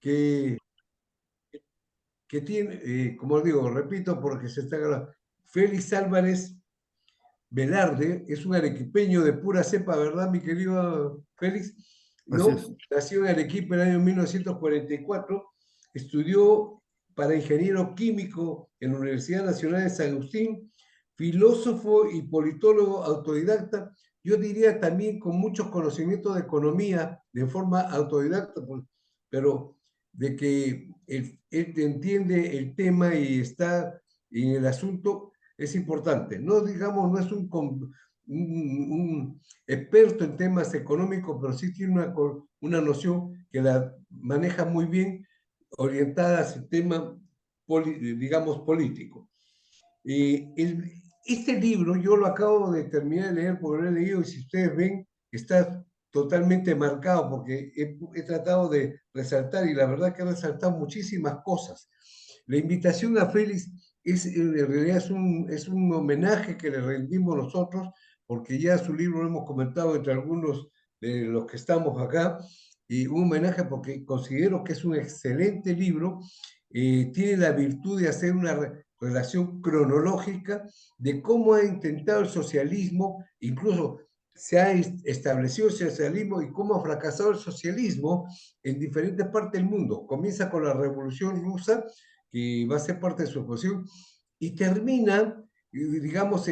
que, que tiene, como digo, repito, porque se está grabando, Félix Álvarez Velarde es un arequipeño de pura cepa, ¿verdad, mi querido Félix? Así es. No, nació en Arequipa en el año 1944, estudió para ingeniero químico en la Universidad Nacional de San Agustín, filósofo y politólogo autodidacta, yo diría también con muchos conocimientos de economía de forma autodidacta, pero de que él entiende el tema y está en el asunto es importante. No digamos, no es un experto en temas económicos, pero sí tiene una noción que la maneja muy bien, orientada hacia el tema, digamos, político. Este libro yo lo acabo de terminar de leer porque lo he leído y si ustedes ven, está totalmente marcado porque he tratado de resaltar y la verdad que he resaltado muchísimas cosas. La invitación a Félix en realidad es un homenaje que le rendimos nosotros porque ya su libro lo hemos comentado entre algunos de los que estamos acá y un homenaje porque considero que es un excelente libro, tiene la virtud de hacer una relación cronológica de cómo ha intentado el socialismo, incluso se ha establecido el socialismo y cómo ha fracasado el socialismo en diferentes partes del mundo. Comienza con la Revolución Rusa, que va a ser parte de su oposición, y termina, digamos,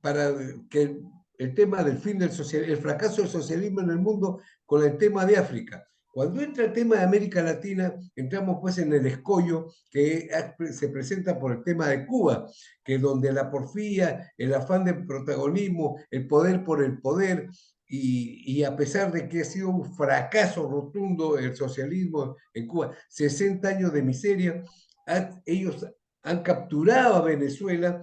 para que el tema del fin del socialismo, el fracaso del socialismo en el mundo con el tema de África. Cuando entra el tema de América Latina, entramos pues en el escollo que se presenta por el tema de Cuba, que es donde la porfía, el afán de protagonismo, el poder por el poder, y a pesar de que ha sido un fracaso rotundo el socialismo en Cuba, 60 años de miseria, ellos han capturado a Venezuela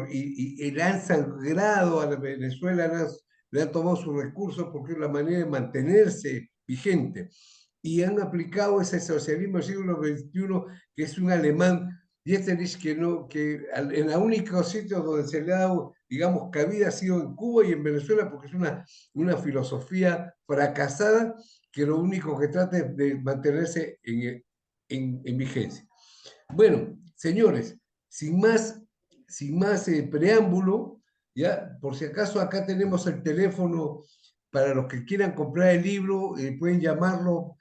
y le han sangrado a Venezuela, le han tomado sus recursos porque es la manera de mantenerse vigente. Y han aplicado ese socialismo del siglo XXI, que es un alemán, Dietrich, que, no, que en el único sitio donde se le ha dado, digamos, cabida ha sido en Cuba y en Venezuela, porque es una filosofía fracasada que lo único que trata es de mantenerse en vigencia. Bueno, señores, sin más preámbulo, ya, por si acaso acá tenemos el teléfono para los que quieran comprar el libro, pueden llamarlo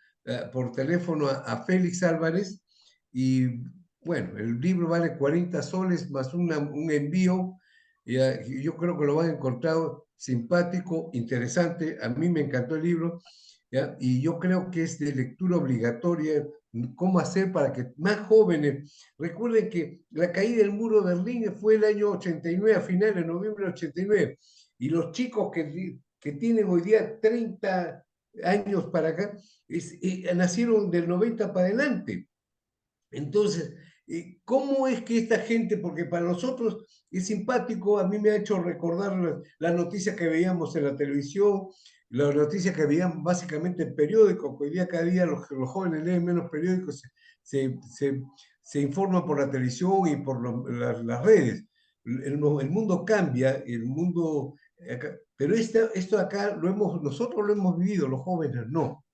por teléfono a Félix Álvarez y bueno, el libro vale 40 soles más un envío, y yo creo que lo van a encontrar simpático, interesante, a mí me encantó el libro, ¿ya? Y yo creo que es de lectura obligatoria, cómo hacer para que más jóvenes, recuerden que la caída del muro de Berlín fue el año 89, a finales de noviembre del 89, y los chicos que tienen hoy día 30 años para acá, nacieron del 90 para adelante. Entonces, ¿cómo es que esta gente, porque para nosotros es simpático, a mí me ha hecho recordar las noticias que veíamos en la televisión, las noticias que veían básicamente en periódicos, que hoy día cada día los jóvenes leen menos periódicos, se, se, se informan por la televisión y por las redes. El mundo cambia, el mundo, pero esto acá nosotros lo hemos vivido, los jóvenes no.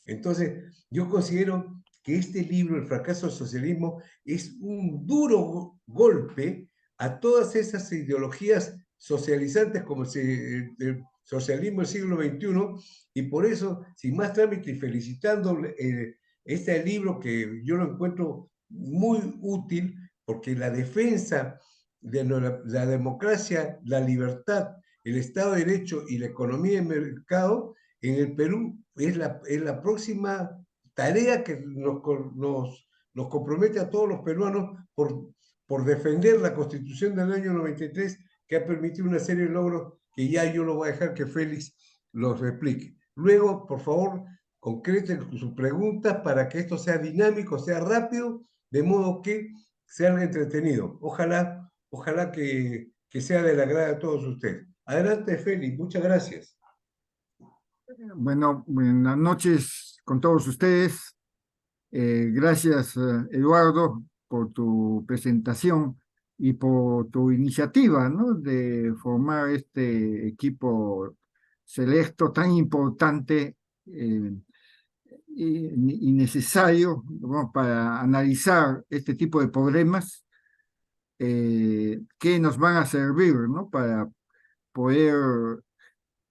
Entonces, yo considero que este libro, El fracaso del socialismo, es un duro golpe a todas esas ideologías socializantes como el socialismo del siglo XXI, y por eso, sin más trámite y felicitando este libro que yo lo encuentro muy útil, porque la defensa de la democracia, la libertad, el Estado de Derecho y la economía de mercado en el Perú es la próxima tarea que nos compromete a todos los peruanos por defender la Constitución del año 93, que ha permitido una serie de logros que ya yo lo voy a dejar que Félix los replique. Luego, por favor, concreten sus preguntas para que esto sea dinámico, sea rápido, de modo que sea entretenido. Ojalá que sea del agrado de todos ustedes. Adelante, Félix, muchas gracias. Bueno, buenas noches con todos ustedes. Gracias, Eduardo, por tu presentación y por tu iniciativa, ¿no? De formar este equipo selecto tan importante y necesario, ¿no?, para analizar este tipo de problemas que nos van a servir, ¿no?, para poder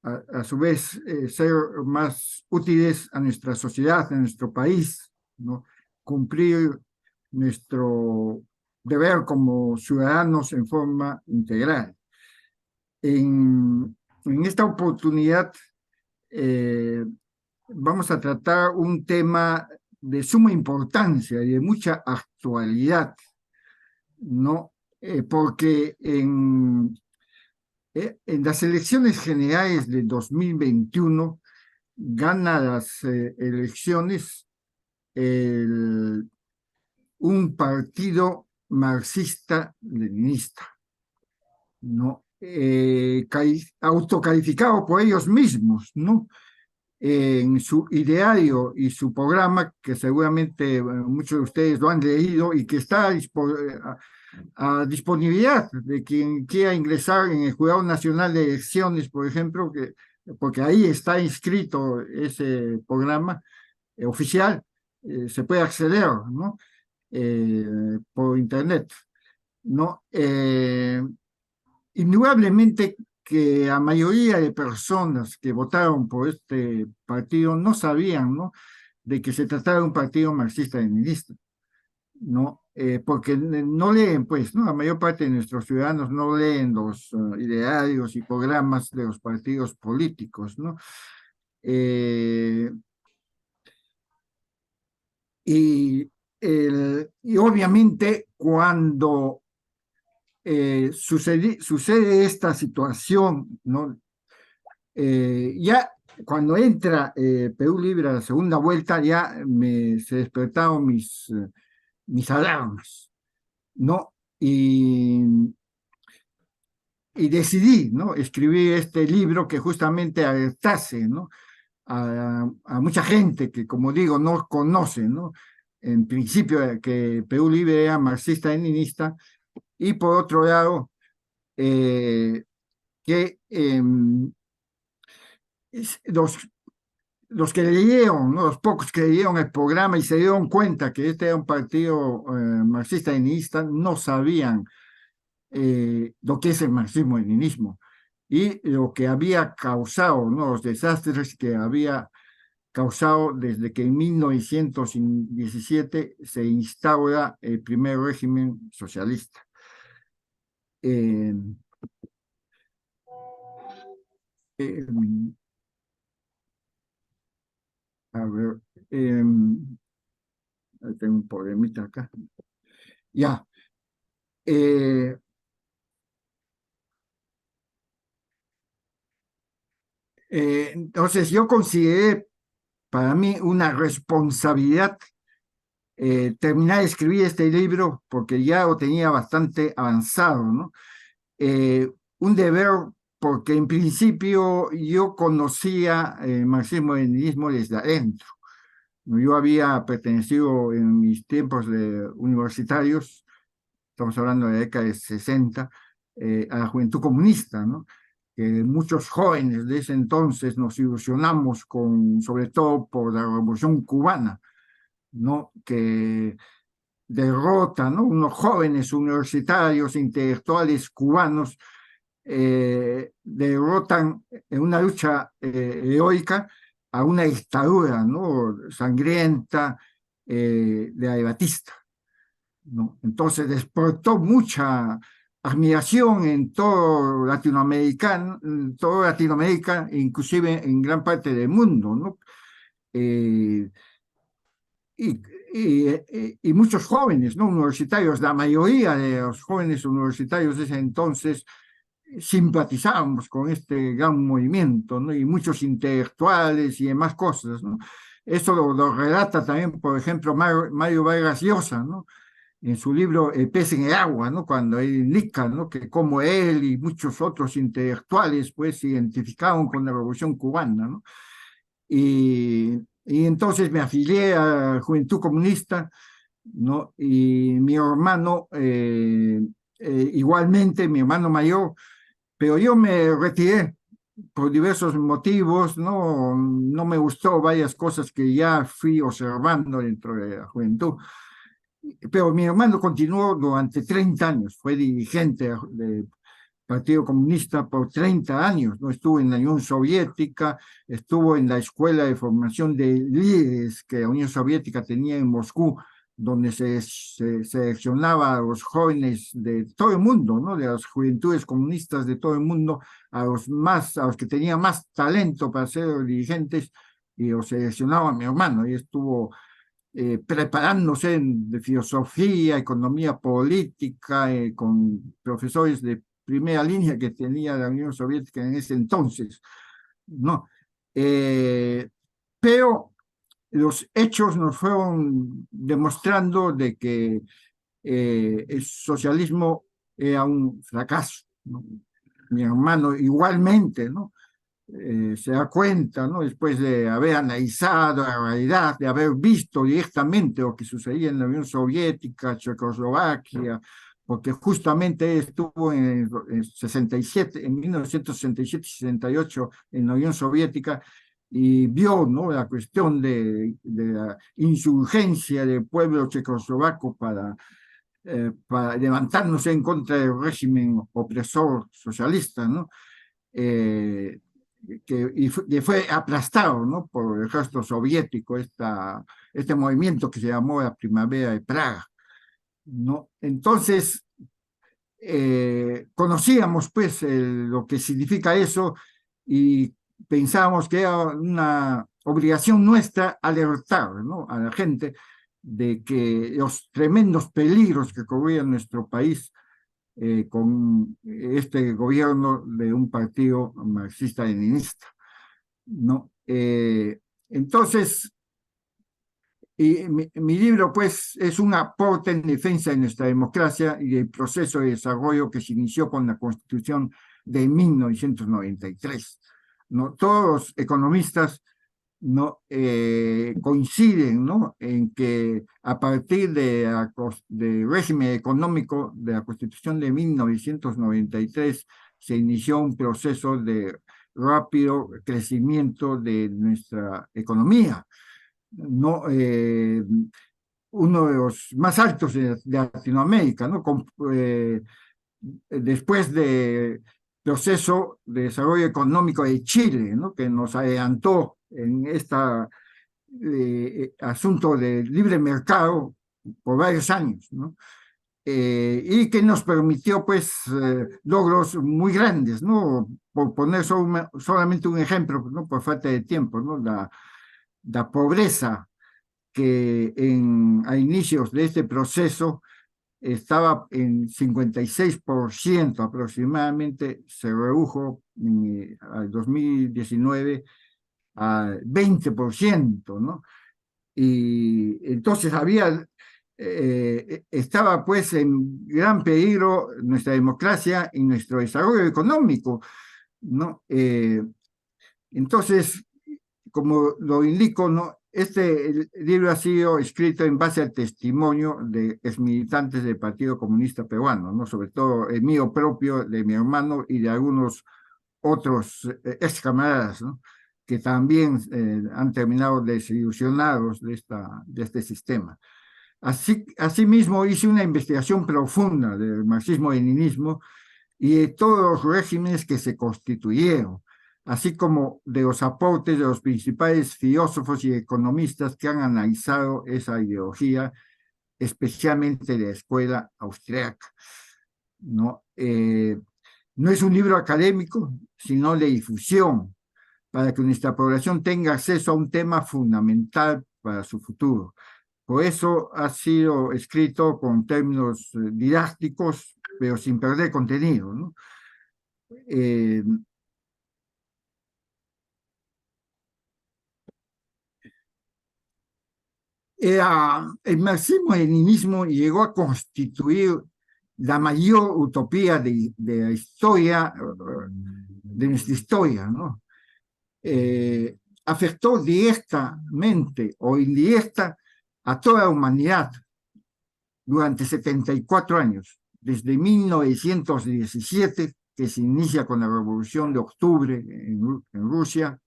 a su vez ser más útiles a nuestra sociedad, a nuestro país, ¿no? Cumplir nuestro deber como ciudadanos en forma integral. En esta oportunidad eh, vamos a tratar un tema de suma importancia y de mucha actualidad, ¿no? Porque en las elecciones generales de 2021 gana las elecciones el, un partido marxista-leninista, ¿no? Autocalificado por ellos mismos, ¿no? En su ideario y su programa, que seguramente muchos de ustedes lo han leído y que está a disponibilidad de quien quiera ingresar en el Jurado Nacional de Elecciones, por ejemplo, porque ahí está inscrito ese programa oficial, se puede acceder, ¿no? Por internet, ¿no? Indudablemente que la mayoría de personas que votaron por este partido no sabían, ¿no?, de que se trataba de un partido marxista-leninista, ¿no? Porque no leen, pues, ¿no? La mayor parte de nuestros ciudadanos no leen los idearios y programas de los partidos políticos, ¿no? Eh, y obviamente cuando sucede esta situación, ¿no? Ya cuando entra Perú Libre a la segunda vuelta, ya se despertaron mis alarmas, ¿no? Y decidí, ¿no?, escribir este libro que justamente alertase, ¿no?, a mucha gente que, como digo, no conoce, ¿no?, en principio que Perú Libre era marxista-leninista, y por otro lado, que los, los que leyeron, ¿no?, los pocos que leyeron el programa y se dieron cuenta que este era un partido marxista-leninista, no sabían lo que es el marxismo-leninismo y lo que había causado, ¿no?, los desastres que había causado desde que en 1917 se instaura el primer régimen socialista. Eh, eh, a ver, tengo un problemita acá. Ya. Entonces yo consideré para mí una responsabilidad terminar de escribir este libro porque ya lo tenía bastante avanzado, ¿no? Un deber porque en principio yo conocía el marxismo-leninismo desde adentro. Yo había pertenecido en mis tiempos universitarios, estamos hablando de la década de 60, a la Juventud Comunista, ¿no? Que muchos jóvenes de ese entonces nos ilusionamos sobre todo por la Revolución Cubana, ¿no?, que derrota, ¿no?, unos jóvenes universitarios, intelectuales cubanos, derrotan en una lucha heroica a una dictadura, ¿no?, sangrienta de Batista, ¿no? Entonces despertó mucha admiración en toda Latinoamérica, inclusive en gran parte del mundo, ¿no? Eh, y, y muchos jóvenes, ¿no?, universitarios, la mayoría de los jóvenes universitarios de ese entonces simpatizábamos con este gran movimiento, ¿no?, y muchos intelectuales y demás cosas, ¿no? Eso lo relata también, por ejemplo, Mario Vargas Llosa, ¿no?, en su libro El pez en el agua, ¿no?, cuando él indica, ¿no?, que como él y muchos otros intelectuales pues se identificaban con la Revolución Cubana, ¿no? Y entonces me afilié a la Juventud Comunista, ¿no? Y mi hermano, igualmente, mi hermano mayor, pero yo me retiré por diversos motivos, no me gustó varias cosas que ya fui observando dentro de la juventud. Pero mi hermano continuó durante 30 años, fue dirigente del Partido Comunista por 30 años, ¿no? Estuvo en la Unión Soviética, estuvo en la Escuela de Formación de Líderes que la Unión Soviética tenía en Moscú, donde se seleccionaba a los jóvenes de todo el mundo, ¿no? De las juventudes comunistas de todo el mundo, a los que tenían más talento para ser dirigentes, y los seleccionaba mi hermano, y estuvo preparándose de filosofía, economía política, con profesores de primera línea que tenía la Unión Soviética en ese entonces, ¿no? Eh, pero los hechos nos fueron demostrando de que el socialismo era un fracaso, ¿no? Mi hermano igualmente, ¿no? Se da cuenta, ¿no? Después de haber analizado la realidad, de haber visto directamente lo que sucedía en la Unión Soviética, Checoslovaquia, porque justamente estuvo en 67, en 1967 y 68 en la Unión Soviética y vio, ¿no? La cuestión de la insurgencia del pueblo checoslovaco para levantarnos en contra del régimen opresor socialista, ¿no? Eh, que fue aplastado, ¿no? Por el ejército soviético, este movimiento que se llamó la Primavera de Praga, ¿no? Entonces, conocíamos pues lo que significa eso y pensábamos que era una obligación nuestra alertar, ¿no? A la gente de que los tremendos peligros que corría nuestro país con este gobierno de un partido marxista-leninista, ¿no? Entonces, mi libro, pues, es un aporte en defensa de nuestra democracia y del proceso de desarrollo que se inició con la Constitución de 1993, ¿no? Todos los economistas no coinciden, ¿no? En que a partir del régimen económico de la Constitución de 1993 se inició un proceso de rápido crecimiento de nuestra economía, ¿no? Uno de los más altos de Latinoamérica, ¿no? Después del proceso de desarrollo económico de Chile, ¿no? Que nos adelantó en este asunto de libre mercado por varios años, ¿no? Y que nos permitió, pues, logros muy grandes, ¿no? Por poner solamente un ejemplo, ¿no? Por falta de tiempo, ¿no? La pobreza que a inicios de este proceso estaba en 56% aproximadamente, se redujo al 2019 al 20%, ¿no? Y entonces estaba pues en gran peligro nuestra democracia y nuestro desarrollo económico, ¿no? Entonces, como lo indico, ¿no? Este libro ha sido escrito en base al testimonio de exmilitantes del Partido Comunista Peruano, ¿no? Sobre todo el mío propio, de mi hermano y de algunos otros ex camaradas, ¿no? Que también han terminado desilusionados de este sistema. Asimismo, hice una investigación profunda del marxismo-leninismo y de todos los regímenes que se constituyeron, así como de los aportes de los principales filósofos y economistas que han analizado esa ideología, especialmente de la escuela austriaca, ¿no? No es un libro académico, sino de difusión, para que nuestra población tenga acceso a un tema fundamental para su futuro. Por eso ha sido escrito con términos didácticos, pero sin perder contenido, ¿no? El marxismo-leninismo llegó a constituir la mayor utopía de la historia, de nuestra historia, ¿no? Afectó directamente o indirecta a toda la humanidad durante 74 años, desde 1917 que se inicia con la Revolución de Octubre en Rusia,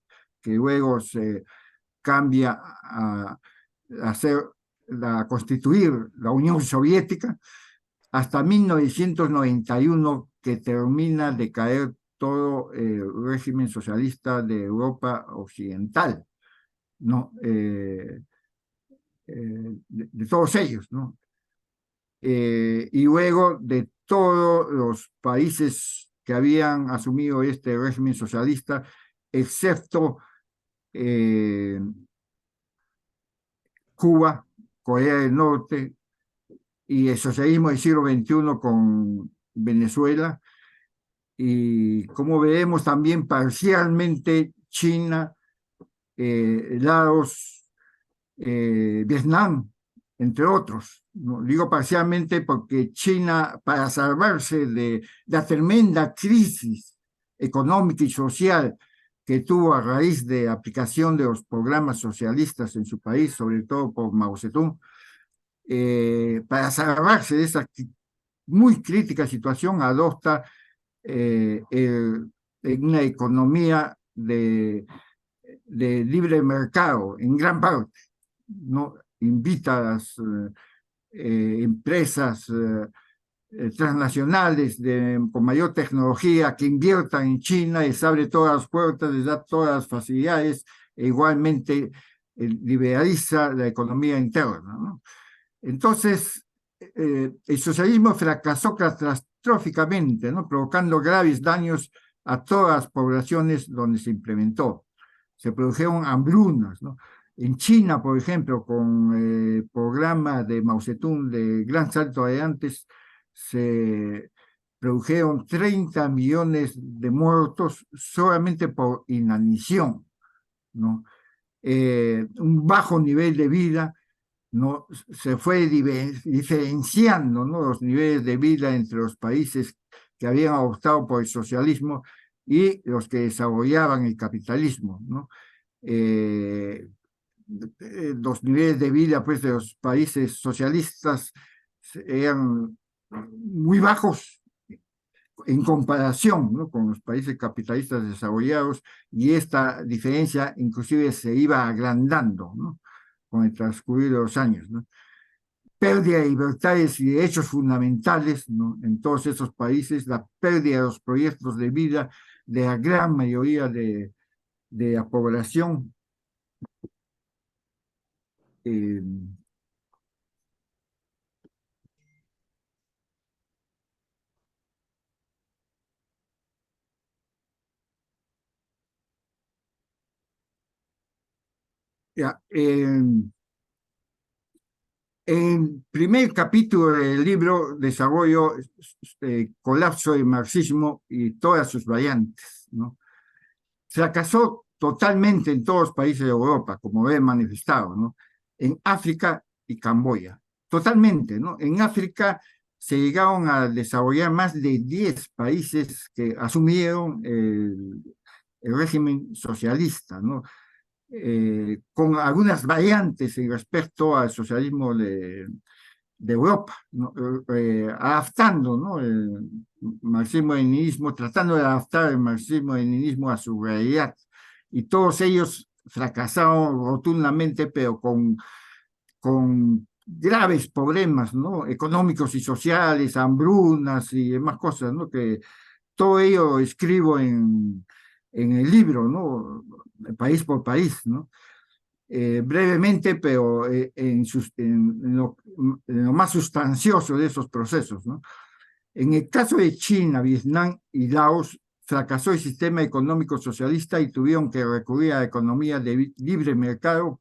que luego se cambia a hacer constituir la Unión Soviética, hasta 1991, que termina de caer todo el régimen socialista de Europa Occidental, ¿no? De todos ellos, ¿no? Y luego de todos los países que habían asumido este régimen socialista, excepto Cuba, Corea del Norte y el socialismo del siglo XXI con Venezuela, y como vemos también parcialmente China, Laos, Vietnam, entre otros. ¿No? Digo parcialmente porque China, para salvarse de la tremenda crisis económica y social que tuvo a raíz de la aplicación de los programas socialistas en su país, sobre todo por Mao Zedong, para salvarse de esa muy crítica situación, adopta una economía de libre mercado en gran parte, ¿no? Invita a las empresas transnacionales con mayor tecnología que inviertan en China, les abre todas las puertas, les da todas las facilidades, e igualmente liberaliza la economía interna, ¿no? Entonces, el socialismo fracasó catastróficamente, ¿no? Provocando graves daños a todas las poblaciones donde se implementó. Se produjeron hambrunas, ¿no? En China, por ejemplo, con el programa de Mao Zedong de Gran Salto Adelante, se produjeron 30 millones de muertos solamente por inanición, ¿no? Un bajo nivel de vida, ¿no? Se fue diferenciando, ¿no? Los niveles de vida entre los países que habían optado por el socialismo y los que desarrollaban el capitalismo, ¿no? Los niveles de vida, pues, de los países socialistas eran muy bajos en comparación, ¿no? Con los países capitalistas desarrollados, y esta diferencia inclusive se iba agrandando, ¿no? Con el transcurrir de los años, ¿no? Pérdida de libertades y derechos fundamentales, ¿no? En todos esos países, la pérdida de los proyectos de vida de la gran mayoría de la población. Eh, ya, en primer capítulo del libro desarrollo colapso del marxismo y todas sus variantes, ¿no? Fracasó totalmente en todos los países de Europa, como he manifestado, ¿no? En África y Camboya, totalmente, ¿no? En África se llegaron a desarrollar más de 10 países que asumieron el régimen socialista, ¿no? Con algunas variantes en respecto al socialismo de Europa, ¿no? Adaptando, ¿no? El marxismo-leninismo, tratando de adaptar el marxismo-leninismo a su realidad. Y todos ellos fracasaron rotundamente, pero con graves problemas, ¿no? Económicos y sociales, hambrunas y demás cosas, ¿no? Que todo ello escribo en el libro, ¿no? País por país, ¿no? Brevemente, pero en lo más sustancioso de esos procesos, ¿no? En el caso de China, Vietnam y Laos, fracasó el sistema económico socialista y tuvieron que recurrir a la economía de libre mercado,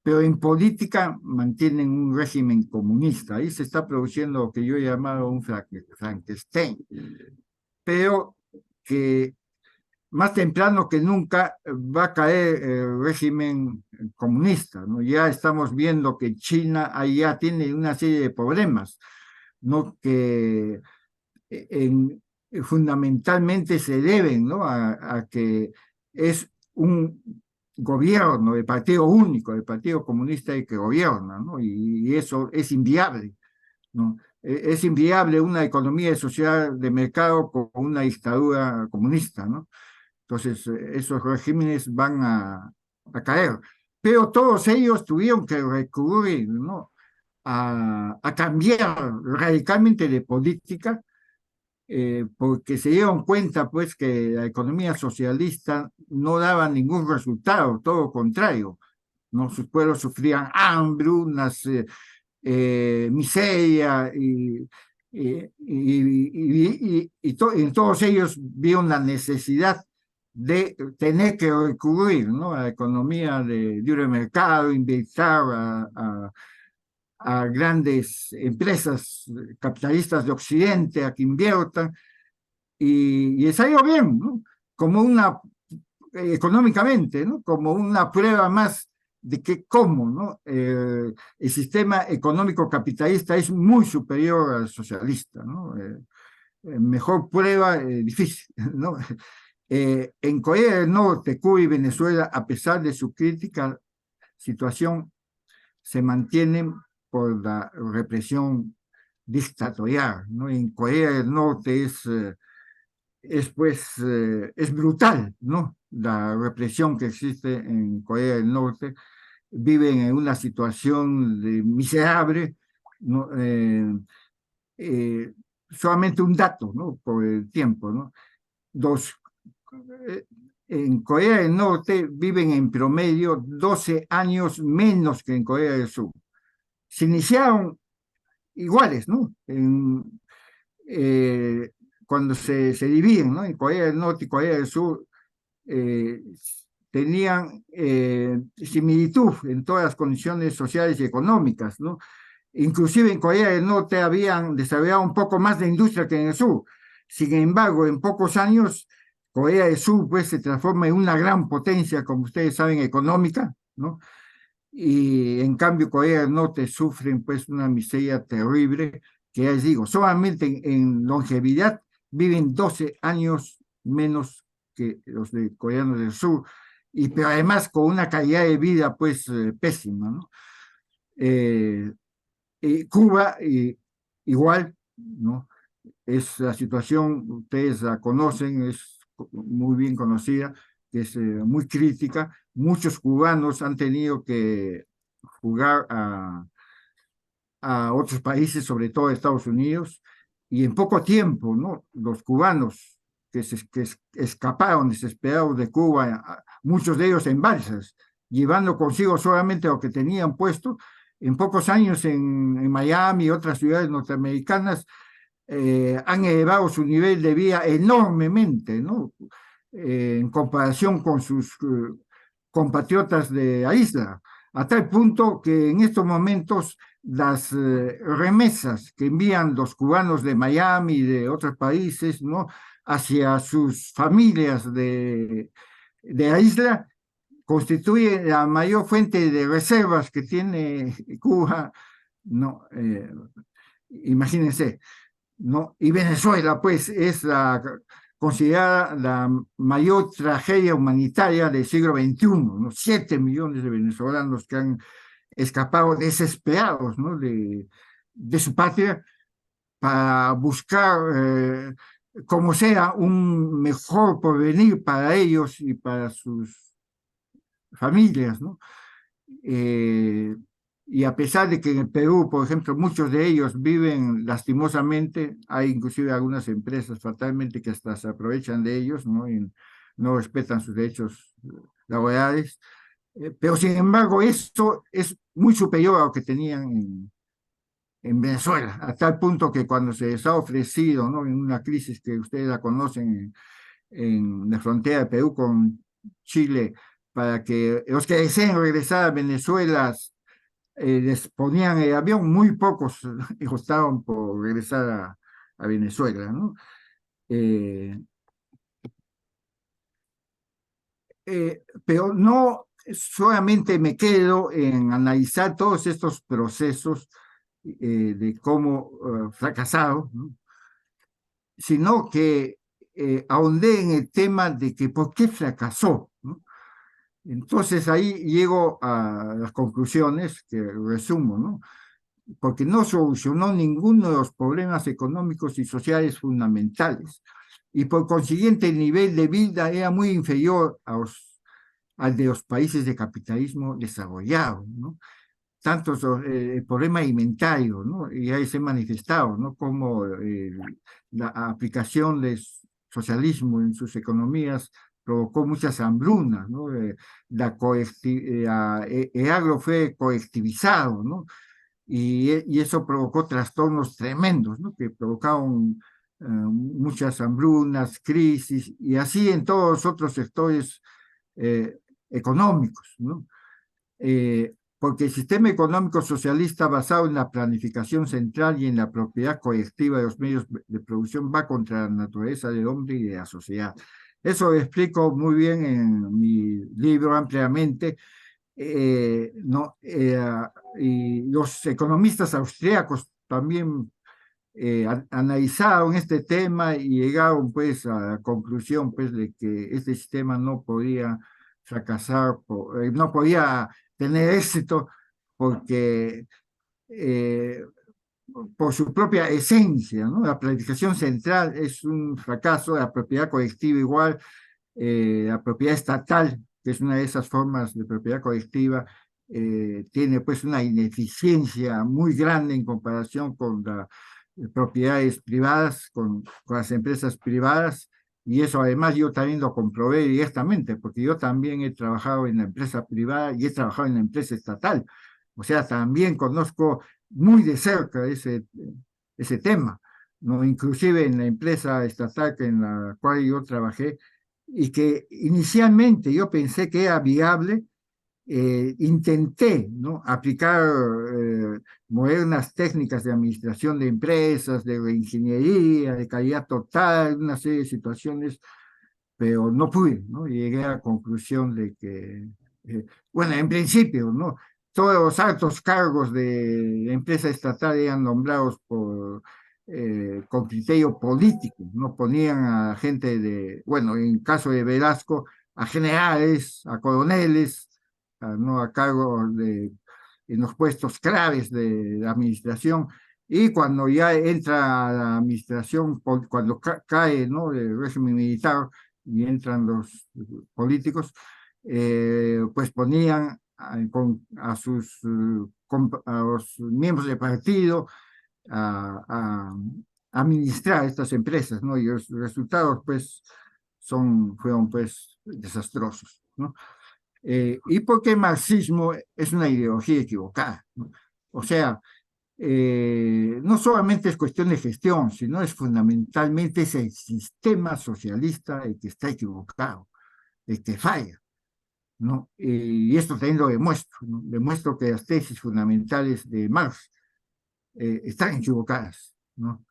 pero en política mantienen un régimen comunista. Ahí se está produciendo lo que yo he llamado un Frankenstein, pero que más temprano que nunca va a caer el régimen comunista, ¿no? Ya estamos viendo que China allá tiene una serie de problemas, ¿no? Que fundamentalmente se deben, ¿no? A que es un gobierno de partido único, del Partido Comunista el que gobierna, ¿no? Y eso es inviable, ¿no? Es inviable una economía social de mercado con una dictadura comunista, ¿no? Entonces, esos regímenes van a caer. Pero todos ellos tuvieron que recurrir, ¿no? A cambiar radicalmente de política, porque se dieron cuenta, pues, que la economía socialista no daba ningún resultado, todo lo contrario, ¿no? Sus pueblos sufrían hambrunas, miseria, en todos ellos vieron la necesidad de tener que recurrir, ¿no? A la economía de libre mercado, invitar a grandes empresas capitalistas de Occidente a que inviertan, y les ha ido bien, ¿no? Como una, económicamente, ¿no? Como una prueba más de que cómo, ¿no? El sistema económico capitalista es muy superior al socialista, ¿no? Mejor prueba, difícil, ¿no? En Corea del Norte, Cuba y Venezuela, a pesar de su crítica situación, se mantienen por la represión dictatorial, ¿no? En Corea del Norte es brutal, ¿no? La represión que existe en Corea del Norte, viven en una situación de miserable, ¿no? Eh, Solamente un dato, ¿no? Por el tiempo, ¿no? Los, eh, en Corea del Norte viven en promedio 12 años menos que en Corea del Sur. Se iniciaron iguales, ¿no? Eh, Cuando se dividen, ¿no? En Corea del Norte y Corea del Sur, eh, tenían similitud en todas las condiciones sociales y económicas, ¿no? Inclusive en Corea del Norte habían desarrollado un poco más de industria que en el sur. Sin embargo, en pocos años, Corea del Sur pues, se transforma en una gran potencia, como ustedes saben, económica, ¿no? Y en cambio Corea del Norte sufren pues una miseria terrible, que ya les digo, solamente en longevidad viven 12 años menos que los de coreanos del sur, y pero además con una calidad de vida pues pésima, ¿no? Eh, Cuba igual, ¿no? Es la situación, ustedes la conocen, es muy bien conocida, que es muy crítica. Muchos cubanos han tenido que jugar a otros países, sobre todo a Estados Unidos, y en poco tiempo, ¿no? Los cubanos que escaparon desesperados de Cuba, muchos de ellos en balsas, llevando consigo solamente lo que tenían puesto, en pocos años en Miami y otras ciudades norteamericanas, han elevado su nivel de vida enormemente, ¿no? En comparación con sus compatriotas de la isla, a tal punto que en estos momentos las remesas que envían los cubanos de Miami y de otros países, ¿no? Hacia sus familias de la isla, constituye la mayor fuente de reservas que tiene Cuba, ¿no? Imagínense, ¿no? Y Venezuela, pues, es considerada la mayor tragedia humanitaria del siglo XXI, ¿no? 7 millones de venezolanos que han escapado desesperados, ¿no? De su patria para buscar, como sea, un mejor porvenir para ellos y para sus familias, ¿no? Eh, y a pesar de que en el Perú, por ejemplo, muchos de ellos viven lastimosamente, hay inclusive algunas empresas fatalmente que hasta se aprovechan de ellos, ¿no? Y no respetan sus derechos laborales, pero sin embargo esto es muy superior a lo que tenían en Venezuela, a tal punto que cuando se les ha ofrecido, ¿no? En una crisis que ustedes la conocen en la frontera de Perú con Chile, para que los que deseen regresar a Venezuela les ponían el avión, muy pocos optaron por regresar a Venezuela, ¿no? Eh, pero no solamente me quedo en analizar todos estos procesos de cómo fracasaron, ¿no? Sino que ahondé en el tema de que por qué fracasó, ¿no? Entonces ahí llego a las conclusiones que resumo, ¿no? porque no solucionó ninguno de los problemas económicos y sociales fundamentales. Y por consiguiente el nivel de vida era muy inferior al de los países de capitalismo desarrollado, ¿no? Tanto el problema alimentario, ¿no? Y ahí se ha manifestado, ¿no? Como la aplicación del socialismo en sus economías provocó muchas hambrunas, ¿no? El agro fue colectivizado, ¿no? Y eso provocó trastornos tremendos, ¿no? Que provocaron muchas hambrunas, crisis, y así en todos los otros sectores eh, económicos, ¿no? Porque el sistema económico socialista basado en la planificación central y en la propiedad colectiva de los medios de producción va contra la naturaleza del hombre y de la sociedad. Eso lo explico muy bien en mi libro ampliamente. No, y los economistas austríacos también analizaron este tema y llegaron pues a la conclusión pues de que este sistema no podía fracasar, no podía tener éxito porque eh, por su propia esencia, ¿no? La planificación central es un fracaso, la propiedad colectiva igual, la propiedad estatal, que es una de esas formas de propiedad colectiva, tiene pues una ineficiencia muy grande en comparación con las propiedades privadas, con las empresas privadas, y eso además yo también lo comprobé directamente, porque yo también he trabajado en la empresa privada y he trabajado en la empresa estatal, o sea, también conozco muy de cerca ese tema, ¿no? Inclusive en la empresa estatal en la cual yo trabajé, y que inicialmente yo pensé que era viable, intenté, ¿no? Aplicar modernas técnicas de administración de empresas, de ingeniería, de calidad total, una serie de situaciones, pero no pude, ¿no? Llegué a la conclusión de que, bueno, en principio, ¿no? Todos los altos cargos de empresa estatal eran nombrados con criterio político, no ponían a gente bueno, en caso de Velasco, a generales, a coroneles, ¿no? A cargo en los puestos claves de la administración. Y cuando ya entra a la administración, cuando cae, ¿no? El régimen militar, y entran los políticos, pues ponían a los miembros del partido a administrar estas empresas, ¿no? Y los resultados, pues, fueron, pues, desastrosos, ¿no? Y porque el marxismo es una ideología equivocada, ¿no? O sea, no solamente es cuestión de gestión, sino es fundamentalmente es el sistema socialista el que está equivocado, el que falla, ¿no? Y esto también lo demuestro, ¿no? Demuestro que las tesis fundamentales de Marx están equivocadas, ¿no?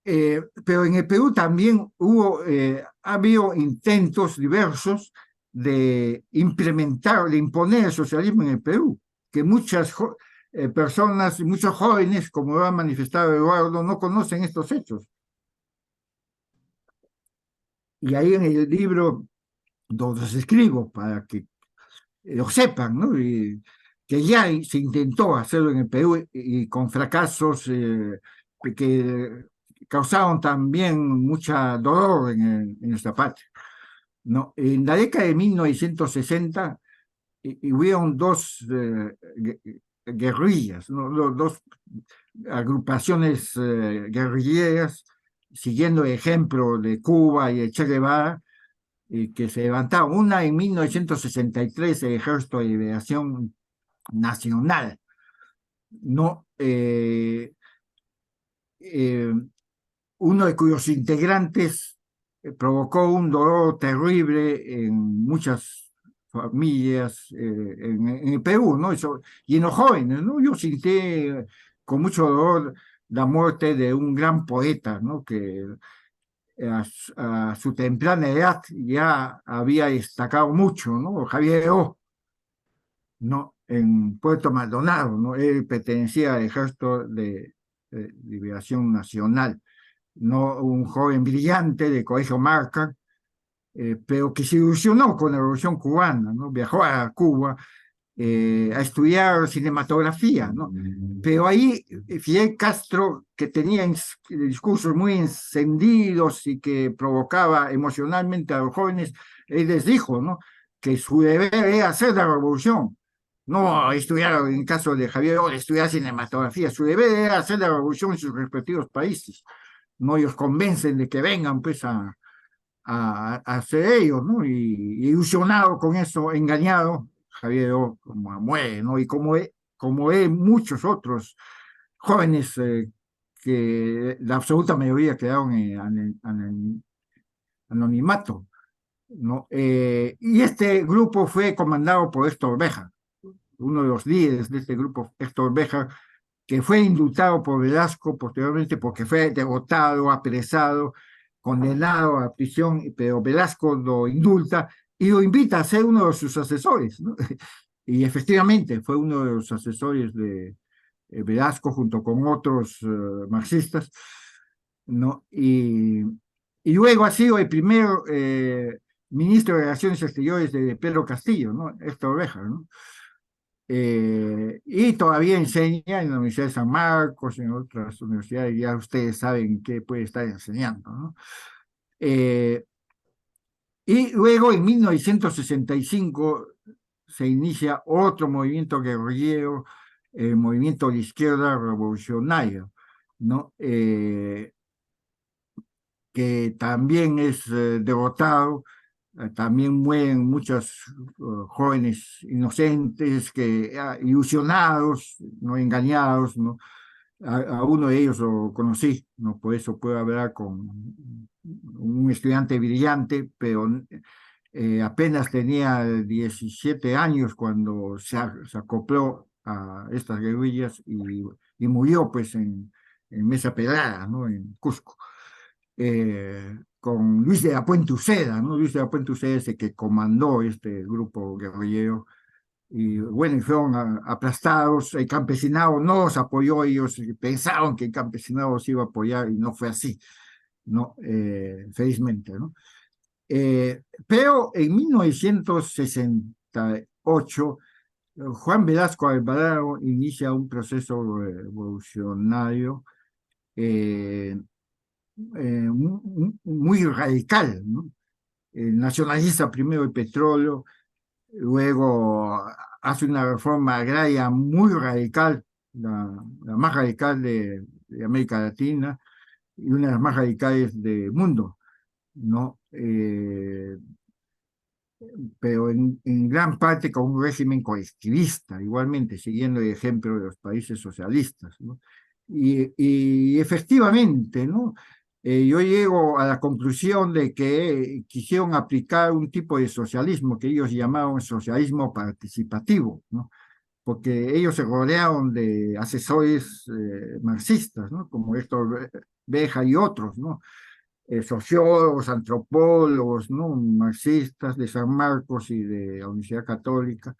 Eh, pero en el Perú también ha habido intentos diversos de implementar, de imponer el socialismo en el Perú, que muchas personas, muchos jóvenes, como lo ha manifestado Eduardo, no conocen estos hechos. Y ahí en el libro los escribo para que lo sepan, ¿no? Y que ya se intentó hacerlo en el Perú y con fracasos que causaron también mucha dolor en nuestra patria, ¿no? En la década de 1960 hubieron dos guerrillas, ¿no? Dos agrupaciones guerrilleras, siguiendo el ejemplo de Cuba y de Che Guevara, que se levantaron. Una en 1963, el Ejército de Liberación Nacional, ¿no? Eh, uno de cuyos integrantes provocó un dolor terrible en muchas familias en el Perú, ¿no? Y en los jóvenes, ¿no? Yo sentí con mucho dolor la muerte de un gran poeta, ¿no? Que a su temprana edad ya había destacado mucho, ¿no? Javier O, ¿no? En Puerto Maldonado, ¿no? Él pertenecía al Ejército de Liberación Nacional, ¿no? Un joven brillante de Colegio Marca, pero que se ilusionó con la Revolución Cubana, ¿no? Viajó a Cuba a estudiar cinematografía, ¿no? Pero ahí Fidel Castro, que tenía discursos muy encendidos y que provocaba emocionalmente a los jóvenes, él les dijo, ¿no? Que su deber era hacer la revolución, no estudiar, en caso de Javier, estudiar cinematografía, su deber era hacer la revolución en sus respectivos países, ¿no? Ellos convencen de que vengan, pues, a hacer ellos, ¿no? Y ilusionado con eso, engañado, Javier como muere, ¿no? Y como muchos otros jóvenes que la absoluta mayoría quedaron en anonimato, ¿no? Y este grupo fue comandado por Héctor Béjar, uno de los líderes de este grupo, Héctor Béjar, que fue indultado por Velasco posteriormente porque fue derrotado, apresado, condenado a prisión, pero Velasco lo indulta y lo invita a ser uno de sus asesores, ¿no? Y efectivamente fue uno de los asesores de Velasco junto con otros marxistas, ¿no? Y luego ha sido el primer ministro de Relaciones Exteriores de Pedro Castillo, ¿no? Héctor Béjar, ¿no? Y todavía enseña en la Universidad de San Marcos, en otras universidades, ya ustedes saben qué puede estar enseñando, ¿no? Eh, y luego en 1965 se inicia otro movimiento guerrillero, el movimiento de izquierda revolucionario, ¿no? Que también es derrotado, también mueren muchos jóvenes inocentes, ilusionados, no engañados, ¿no? A uno de ellos lo conocí, ¿no? Por eso puedo hablar con un estudiante brillante, pero apenas tenía 17 años cuando se acopló a estas guerrillas y murió pues en Mesa Pelada, ¿no? En Cusco. Con Luis de la Puente Uceda, ¿no? Luis de la Puente Uceda es el que comandó este grupo guerrillero y bueno, y fueron aplastados, el campesinado no los apoyó, ellos pensaron que el campesinado los iba a apoyar y no fue así, ¿no? Felizmente, ¿no? Pero en 1968, Juan Velasco Alvarado inicia un proceso revolucionario eh, muy radical, ¿no? Nacionaliza primero el petróleo, luego hace una reforma agraria muy radical, la más radical de América Latina y una de las más radicales del mundo, ¿no? Pero en gran parte con un régimen colectivista, igualmente siguiendo el ejemplo de los países socialistas, ¿no? Y efectivamente, ¿no? Yo llego a la conclusión de que quisieron aplicar un tipo de socialismo que ellos llamaban socialismo participativo, ¿no? Porque ellos se rodearon de asesores marxistas, ¿no? Como Héctor Beja y otros, ¿no? Sociólogos, antropólogos, ¿no? Marxistas de San Marcos y de la Universidad Católica,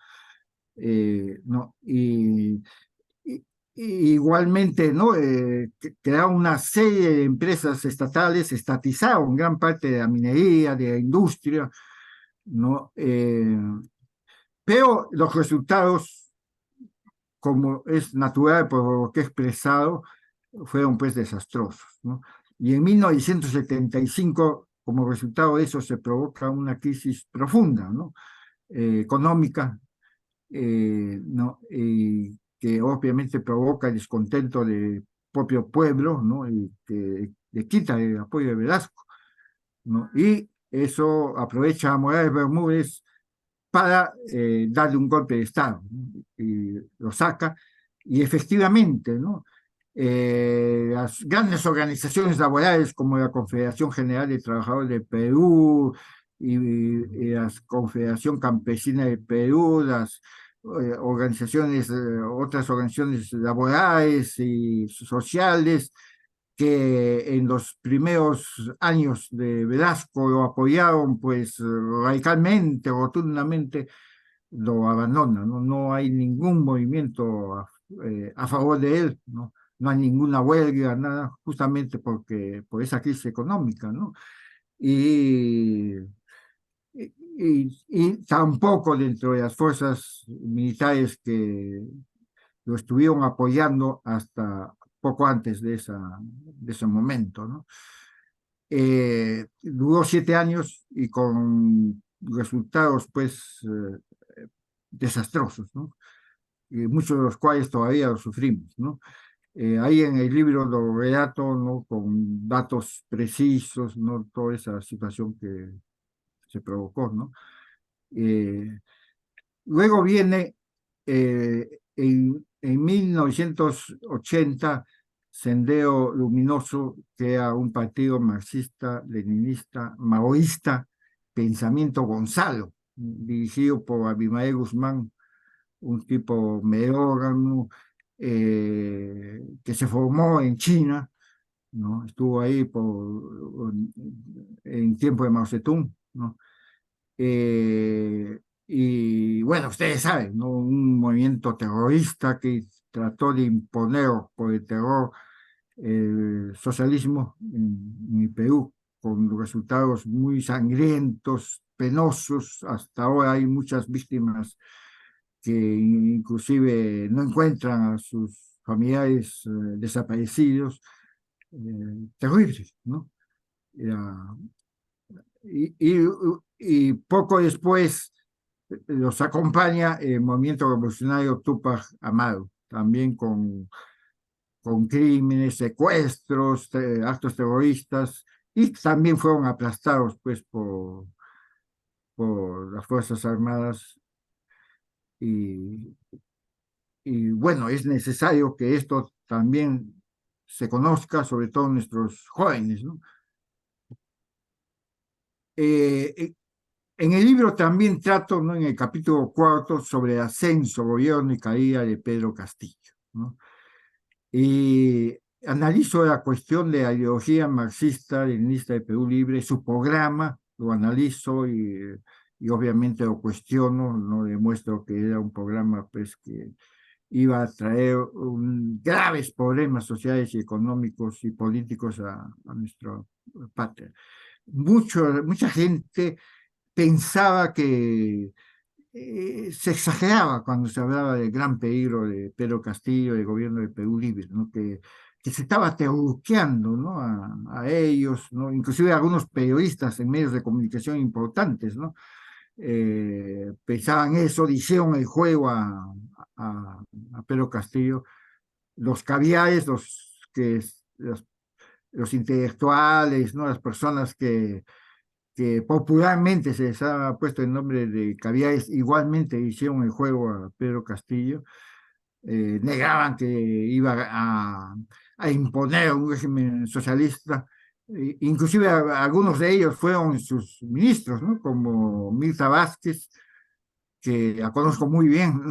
¿no? Y igualmente, ¿no? Crearon una serie de empresas estatales, estatizaron gran parte de la minería, de la industria, ¿no? Pero los resultados, como es natural por lo que he expresado, fueron pues desastrosos, ¿no? Y en 1975, como resultado de eso, se provoca una crisis profunda, ¿no? Económica, ¿no? Que obviamente provoca el descontento del propio pueblo, ¿no? Y que le quita el apoyo de Velasco, ¿no? Y eso aprovecha a Morales Bermúdez para darle un golpe de Estado, ¿no? Y lo saca, y efectivamente, ¿no? Las grandes organizaciones laborales como la Confederación General de Trabajadores de Perú y la Confederación Campesina de Perú, las otras organizaciones laborales y sociales que en los primeros años de Velasco lo apoyaron pues radicalmente, rotundamente, lo abandonan, ¿no? No hay ningún movimiento a favor de él, ¿no? No hay ninguna huelga, nada, justamente por esa crisis económica, ¿no? Y y tampoco dentro de las fuerzas militares que lo estuvieron apoyando hasta poco antes de ese momento, ¿no? Duró 7 años y con resultados, pues, desastrosos, ¿no? Y muchos de los cuales todavía los sufrimos, ¿no? Ahí en el libro lo relato, ¿no? Con datos precisos, ¿no? Toda esa situación que se provocó, ¿no? Eh, Luego viene en 1980 Sendero Luminoso, que era un partido marxista, leninista, maoísta, Pensamiento Gonzalo, dirigido por Abimael Guzmán, un tipo meógrafo que se formó en China, ¿no? Estuvo ahí en tiempo de Mao Zedong, ¿no? Y bueno, ustedes saben, ¿no? Un movimiento terrorista que trató de imponer por el terror el socialismo en el Perú, con resultados muy sangrientos, penosos. Hasta ahora hay muchas víctimas que inclusive no encuentran a sus familiares desaparecidos, terribles, ¿no? Era- y, y, y poco después los acompaña el movimiento revolucionario Tupac Amaru, también con crímenes, secuestros, actos terroristas, y también fueron aplastados pues por las Fuerzas Armadas. Y, y bueno, es necesario que esto también se conozca, sobre todo nuestros jóvenes, ¿no? Eh, En el libro también trato, ¿no? En el capítulo 4 sobre ascenso, gobierno y caída de Pedro Castillo, ¿no? Y analizo la cuestión de la ideología marxista, leninista de Perú Libre, su programa, lo analizo y obviamente lo cuestiono, no demuestro que era un programa pues que iba a traer graves problemas sociales y económicos y políticos a nuestra patria. Mucha gente pensaba que se exageraba cuando se hablaba del gran peligro de Pedro Castillo, del gobierno de Perú Libre, ¿no? Que se estaba terruqueando, ¿no? A ellos, ¿no? Inclusive a algunos periodistas en medios de comunicación importantes, ¿no? Pensaban eso, dijeron el juego a Pedro Castillo. Los caviares, los intelectuales, ¿no? Las personas que popularmente se les ha puesto el nombre de caviares, igualmente hicieron el juego a Pedro Castillo, negaban que iba a imponer un régimen socialista, inclusive algunos de ellos fueron sus ministros, ¿no? Como Mirta Vázquez, que la conozco muy bien,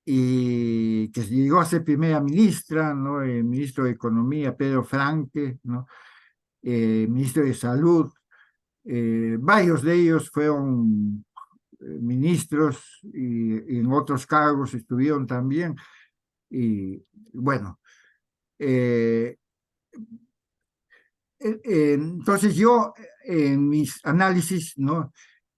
y que llegó a ser primera ministra, ¿no? El ministro de Economía, Pedro Franque, ¿no? Ministro de Salud, varios de ellos fueron ministros y en otros cargos estuvieron también. Y bueno, eh, entonces yo en mis análisis, ¿no?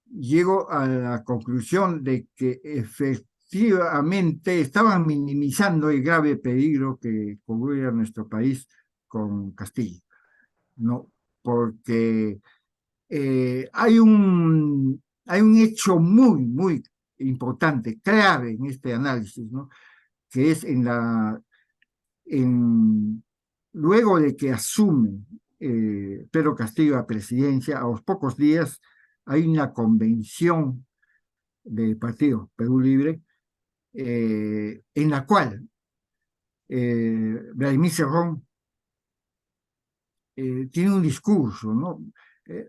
Llego a la conclusión de que efectivamente estaban minimizando el grave peligro que corría nuestro país con Castillo, ¿no? Porque hay un hecho muy importante, clave en este análisis, ¿no? Que es en, luego de que asume Pedro Castillo la presidencia, a los pocos días hay una convención del partido Perú Libre, en la cual Vladimir Cerrón tiene un discurso, ¿no?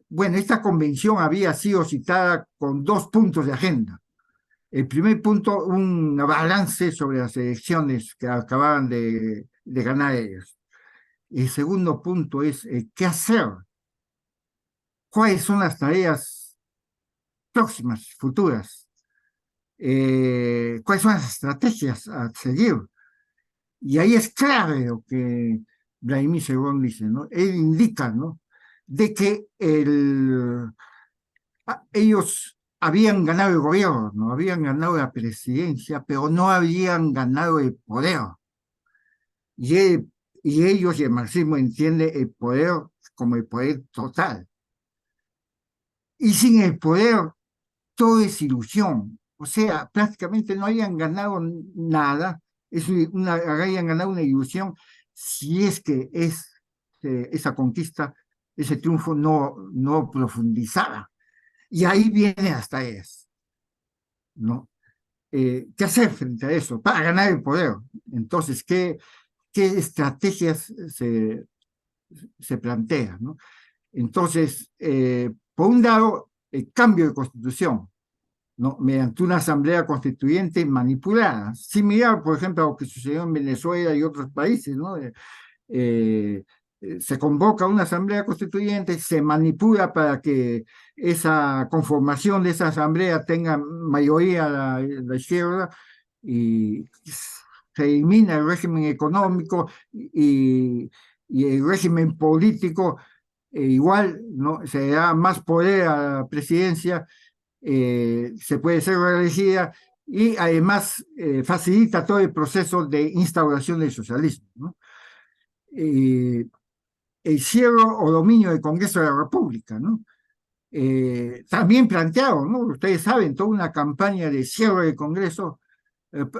Bueno, esta convención había sido citada con dos puntos de agenda. El primer punto, un balance sobre las elecciones que acababan de ganar ellos. El segundo punto es qué hacer, cuáles son las tareas próximas, futuras, cuáles son las estrategias a seguir. Y ahí es clave lo que Vladimir Cerrón dice, ¿no? Él indica, ¿no? De que ellos habían ganado el gobierno, habían ganado la presidencia, pero no habían ganado el poder. Y, y ellos y el marxismo entiende el poder como el poder total. Y sin el poder, todo es ilusión. O sea, prácticamente no hayan ganado nada, hayan ganado una ilusión si es que esa conquista, ese triunfo no profundizara. Y ahí viene hasta eso, ¿no? ¿Qué hacer frente a eso? Para ganar el poder. Entonces, ¿qué estrategias se plantean, ¿no? Entonces, por un lado, el cambio de constitución, ¿no? Mediante una asamblea constituyente manipulada, similar, por ejemplo, a lo que sucedió en Venezuela y otros países, ¿no? Se convoca una asamblea constituyente, se manipula para que esa conformación de esa asamblea tenga mayoría la izquierda y se elimina el régimen económico y el régimen político, igual, ¿no? Se da más poder a la presidencia, se puede ser reelegida y además facilita todo el proceso de instauración del socialismo, ¿no? El cierre o dominio del Congreso de la República, ¿no? También planteado, ¿no? Ustedes saben, toda una campaña de cierre del Congreso,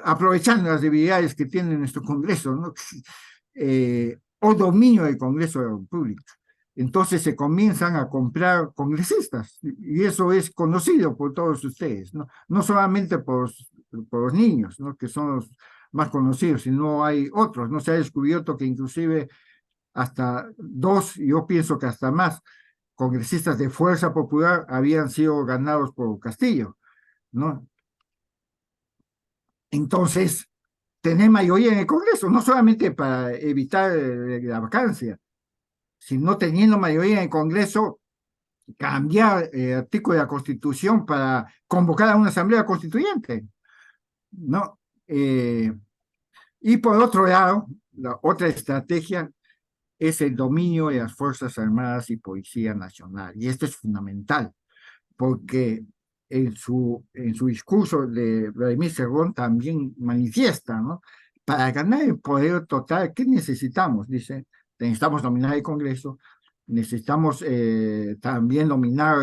aprovechando las debilidades que tiene nuestro Congreso, ¿no? O dominio del Congreso de la República. Entonces se comienzan a comprar congresistas, y eso es conocido por todos ustedes, ¿no? No solamente por los niños, ¿no? Que son los más conocidos, sino hay otros, ¿no? Se ha descubierto que inclusive hasta dos, yo pienso que hasta más, congresistas de Fuerza Popular habían sido ganados por Castillo, ¿no? Entonces, tener mayoría en el Congreso, no solamente para evitar la vacancia, sino teniendo mayoría en el Congreso, cambiar el artículo de la Constitución para convocar a una asamblea constituyente, ¿no? Y por otro lado, la otra estrategia es el dominio de las Fuerzas Armadas y Policía Nacional. Y esto es fundamental, porque en su discurso de Vladimir Cerrón también manifiesta, ¿no? Para ganar el poder total, ¿qué necesitamos? Dice, necesitamos dominar el Congreso, necesitamos también dominar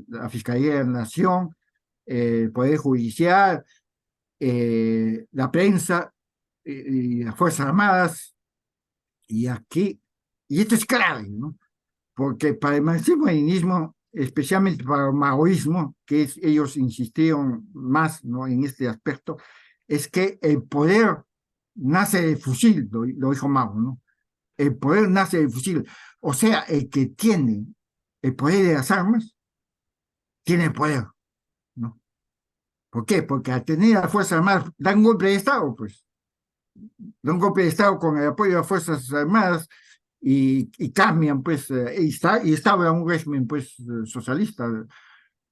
la Fiscalía de la Nación, el Poder Judicial, la prensa y las Fuerzas Armadas, y aquí, y esto es clave, ¿no? Porque para el marxismo-leninismo, especialmente para el maoísmo, ellos insistieron más, ¿no? En este aspecto, es que el poder nace del fusil, lo dijo Mao, ¿no? El poder nace del fusil. O sea, el que tiene el poder de las armas, tiene el poder, ¿no? ¿Por qué? Porque al tener a las Fuerzas Armadas, dan un golpe de Estado, pues. Dan un golpe de Estado con el apoyo de las Fuerzas Armadas, y cambian, pues, y estaba un régimen, pues, socialista,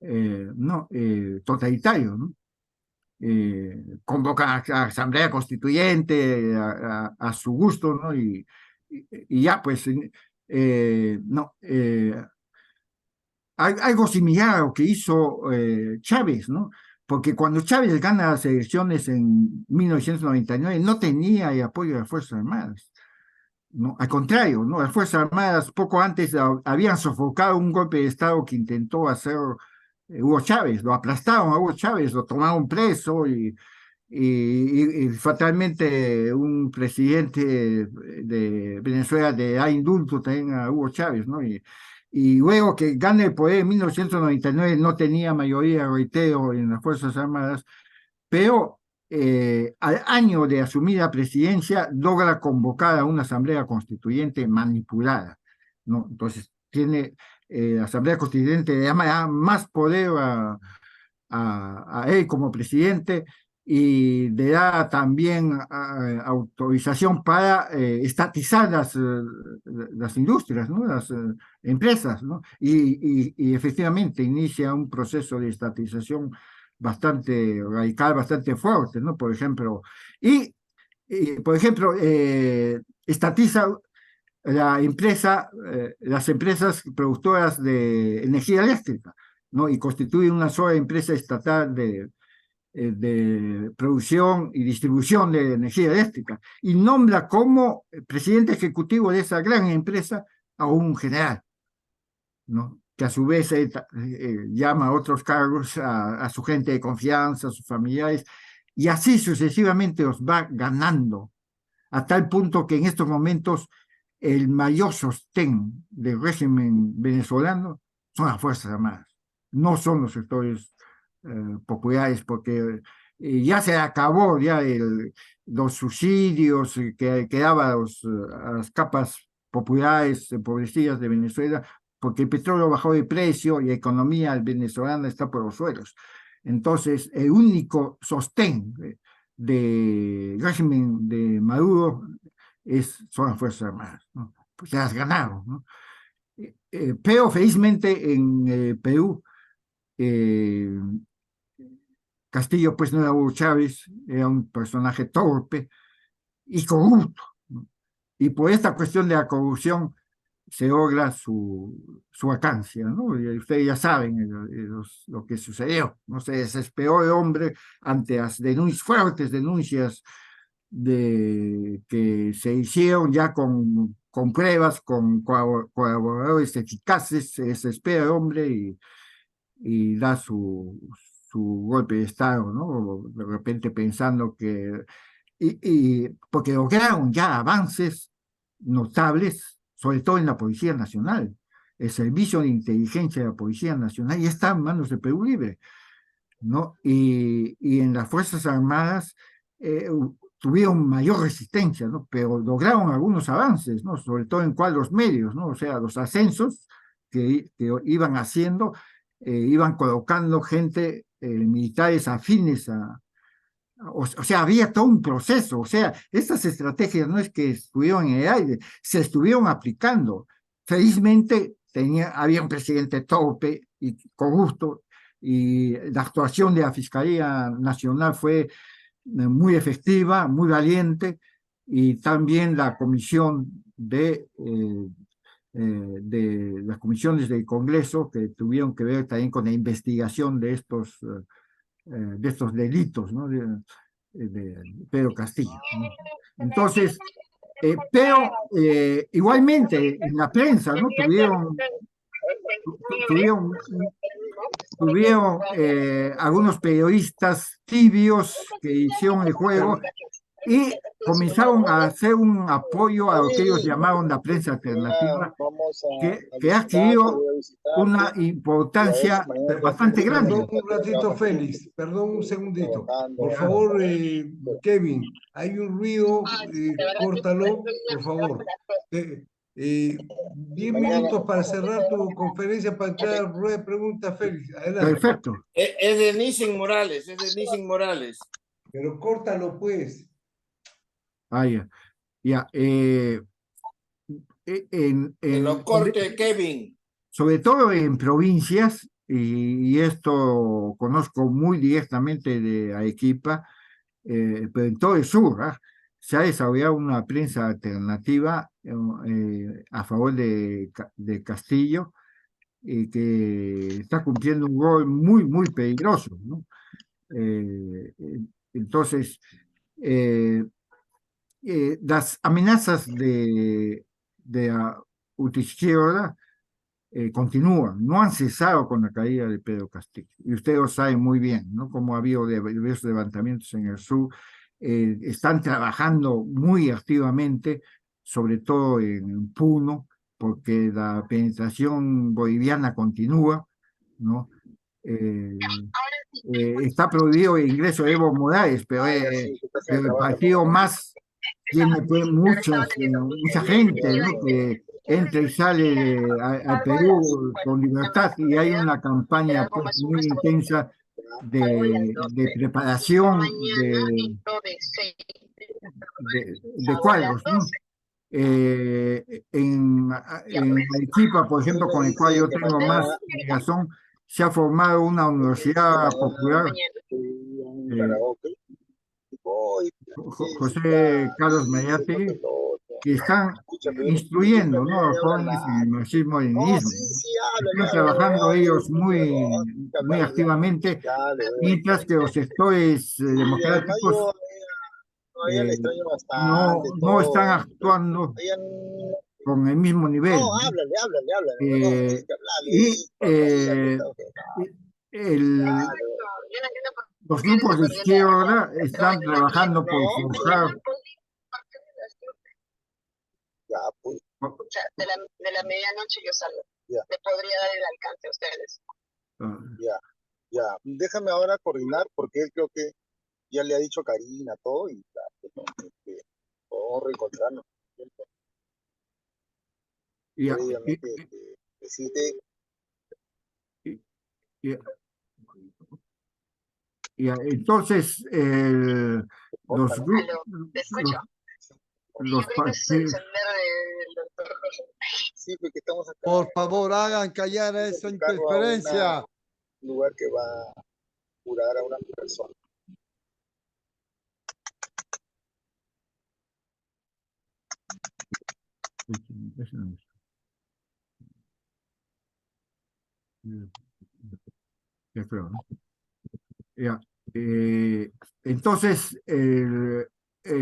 no, totalitario, ¿no? Convocan a Asamblea Constituyente a su gusto, ¿no? Y ya, pues, no, algo similar a lo que hizo Chávez, ¿no? Porque cuando Chávez gana las elecciones en 1999, no tenía el apoyo de las Fuerzas Armadas. No, al contrario, ¿no? Las Fuerzas Armadas poco antes habían sofocado un golpe de Estado que intentó hacer Hugo Chávez, lo aplastaron a Hugo Chávez, lo tomaron preso y fatalmente un presidente de Venezuela le da indulto también a Hugo Chávez, ¿no? Y luego que gane el poder en 1999 no tenía mayoría, reitero, en las Fuerzas Armadas, pero al año de asumir la presidencia logra convocar a una asamblea constituyente manipulada, ¿no? Entonces tiene la asamblea constituyente le da más poder a él como presidente y le da también autorización para estatizar las industrias, ¿no? Las empresas, ¿no? Y efectivamente inicia un proceso de estatización bastante radical, bastante fuerte, ¿no? Por ejemplo, estatiza las empresas productoras de energía eléctrica, ¿no? Y constituye una sola empresa estatal de producción y distribución de energía eléctrica, y nombra como presidente ejecutivo de esa gran empresa a un general, ¿no? Que a su vez llama a otros cargos a su gente de confianza, a sus familiares, y así sucesivamente los va ganando, a tal punto que en estos momentos el mayor sostén del régimen venezolano son las Fuerzas Armadas, no son los sectores populares, porque ya se acabó ya los subsidios que daba a las capas populares empobrecidas de Venezuela, porque el petróleo bajó de precio y la economía venezolana está por los suelos. Entonces, el único sostén del régimen de Maduro son las Fuerzas Armadas, ¿no? Pues se las ganaron, ¿no? Pero felizmente en Perú, eh, Castillo pues no era Hugo Chávez, era un personaje torpe y corrupto, ¿no? Y por esta cuestión de la corrupción se logra su vacancia, ¿no? Y ustedes ya saben lo que sucedió, ¿no? Se desesperó el hombre ante las fuertes denuncias que se hicieron ya con pruebas, con colaboradores eficaces, se desespera el hombre y da su golpe de Estado, ¿no? De repente pensando que porque lograron ya avances notables, sobre todo en la Policía Nacional. El servicio de inteligencia de la Policía Nacional ya está en manos de Perú Libre, ¿no? Y en las Fuerzas Armadas tuvieron mayor resistencia, ¿no? Pero lograron algunos avances, ¿no? Sobre todo en cuadros medios, ¿no? O sea, los ascensos que iban haciendo, iban colocando gente, militares afines o sea, había todo un proceso, o sea, estas estrategias no es que estuvieron en el aire, se estuvieron aplicando. Felizmente había un presidente torpe y corrupto, y la actuación de la Fiscalía Nacional fue muy efectiva, muy valiente, y también la comisión de las comisiones del Congreso que tuvieron que ver también con la investigación de estos delitos, ¿no? De Pedro Castillo, ¿no? Entonces, pero igualmente en la prensa, ¿no? Tuvieron, tuvieron algunos periodistas tibios que hicieron el juego y comenzaron a hacer un apoyo a lo que ellos llamaron la prensa alternativa, que ha adquirido una importancia bastante grande. Perdón un ratito, Félix, perdón un segundito. Por favor, Kevin, hay un ruido, córtalo, por favor. 10 minutos para cerrar tu conferencia para entrar a rueda de preguntas, Félix. Adelante. Perfecto. Es de Nissin Morales, es de Nissin Morales. Pero córtalo, pues. Ya. Ya. Que lo corte, Kevin. Sobre todo en provincias, y esto conozco muy directamente de Arequipa, pero en todo el sur, se ha desarrollado una prensa alternativa a favor de Castillo, que está cumpliendo un rol muy, muy peligroso, ¿no? Entonces, las amenazas de la ultraizquierda continúan, no han cesado con la caída de Pedro Castillo. Y ustedes lo saben muy bien, ¿no? Como ha habido diversos levantamientos en el sur, están trabajando muy activamente, sobre todo en Puno, porque la penetración boliviana continúa, ¿no? Está prohibido el ingreso de Evo Morales, pero el partido más tiene pues mucha gente, ¿no? Que entra y sale al Perú con libertad, y hay una campaña pues, muy intensa de preparación de cuadros, ¿no? En Arequipa, por ejemplo, con el cual yo tengo más ligación, se ha formado una universidad popular. José Carlos Mayate, que están Escucha, pero instruyendo, escúchame, ¿no? A los no habla jóvenes en el nada. No, marxismo-leninismo. sí, sí, háblale, Están háblale, trabajando háblale, ellos no, muy, muy escúchame, activamente, dale, mientras que los sectores y además democráticos yo a ella le eh, extraño bastante, no están todo. actuando Ella no, con el mismo nivel, ¿no? háblale, háblale, háblale, no, tienes Eh, que hablarle, y tontería, que está, ok, el, dale. Yo no entiendo los por qué eres grupos el de presidente de la izquierda están trabajando por No, forjar, ya, pues, O sea, de la medianoche yo salgo. Ya. Le podría dar el alcance a ustedes. ya, ya. Déjame ahora coordinar porque él creo que ya le ha dicho a Karina todo y ya, pues, no, podemos reencontrarnos. y, Dígame y- que sí te... y- entonces los, Aló, te escucho. los Yo creo que ese es el partidos, sendero del doctor Jorge. Sí, porque estamos acá Por favor, hagan callar a esa buscando a interferencia. un lugar que va a curar a una persona. ya creo, ¿no? Ya, entonces, el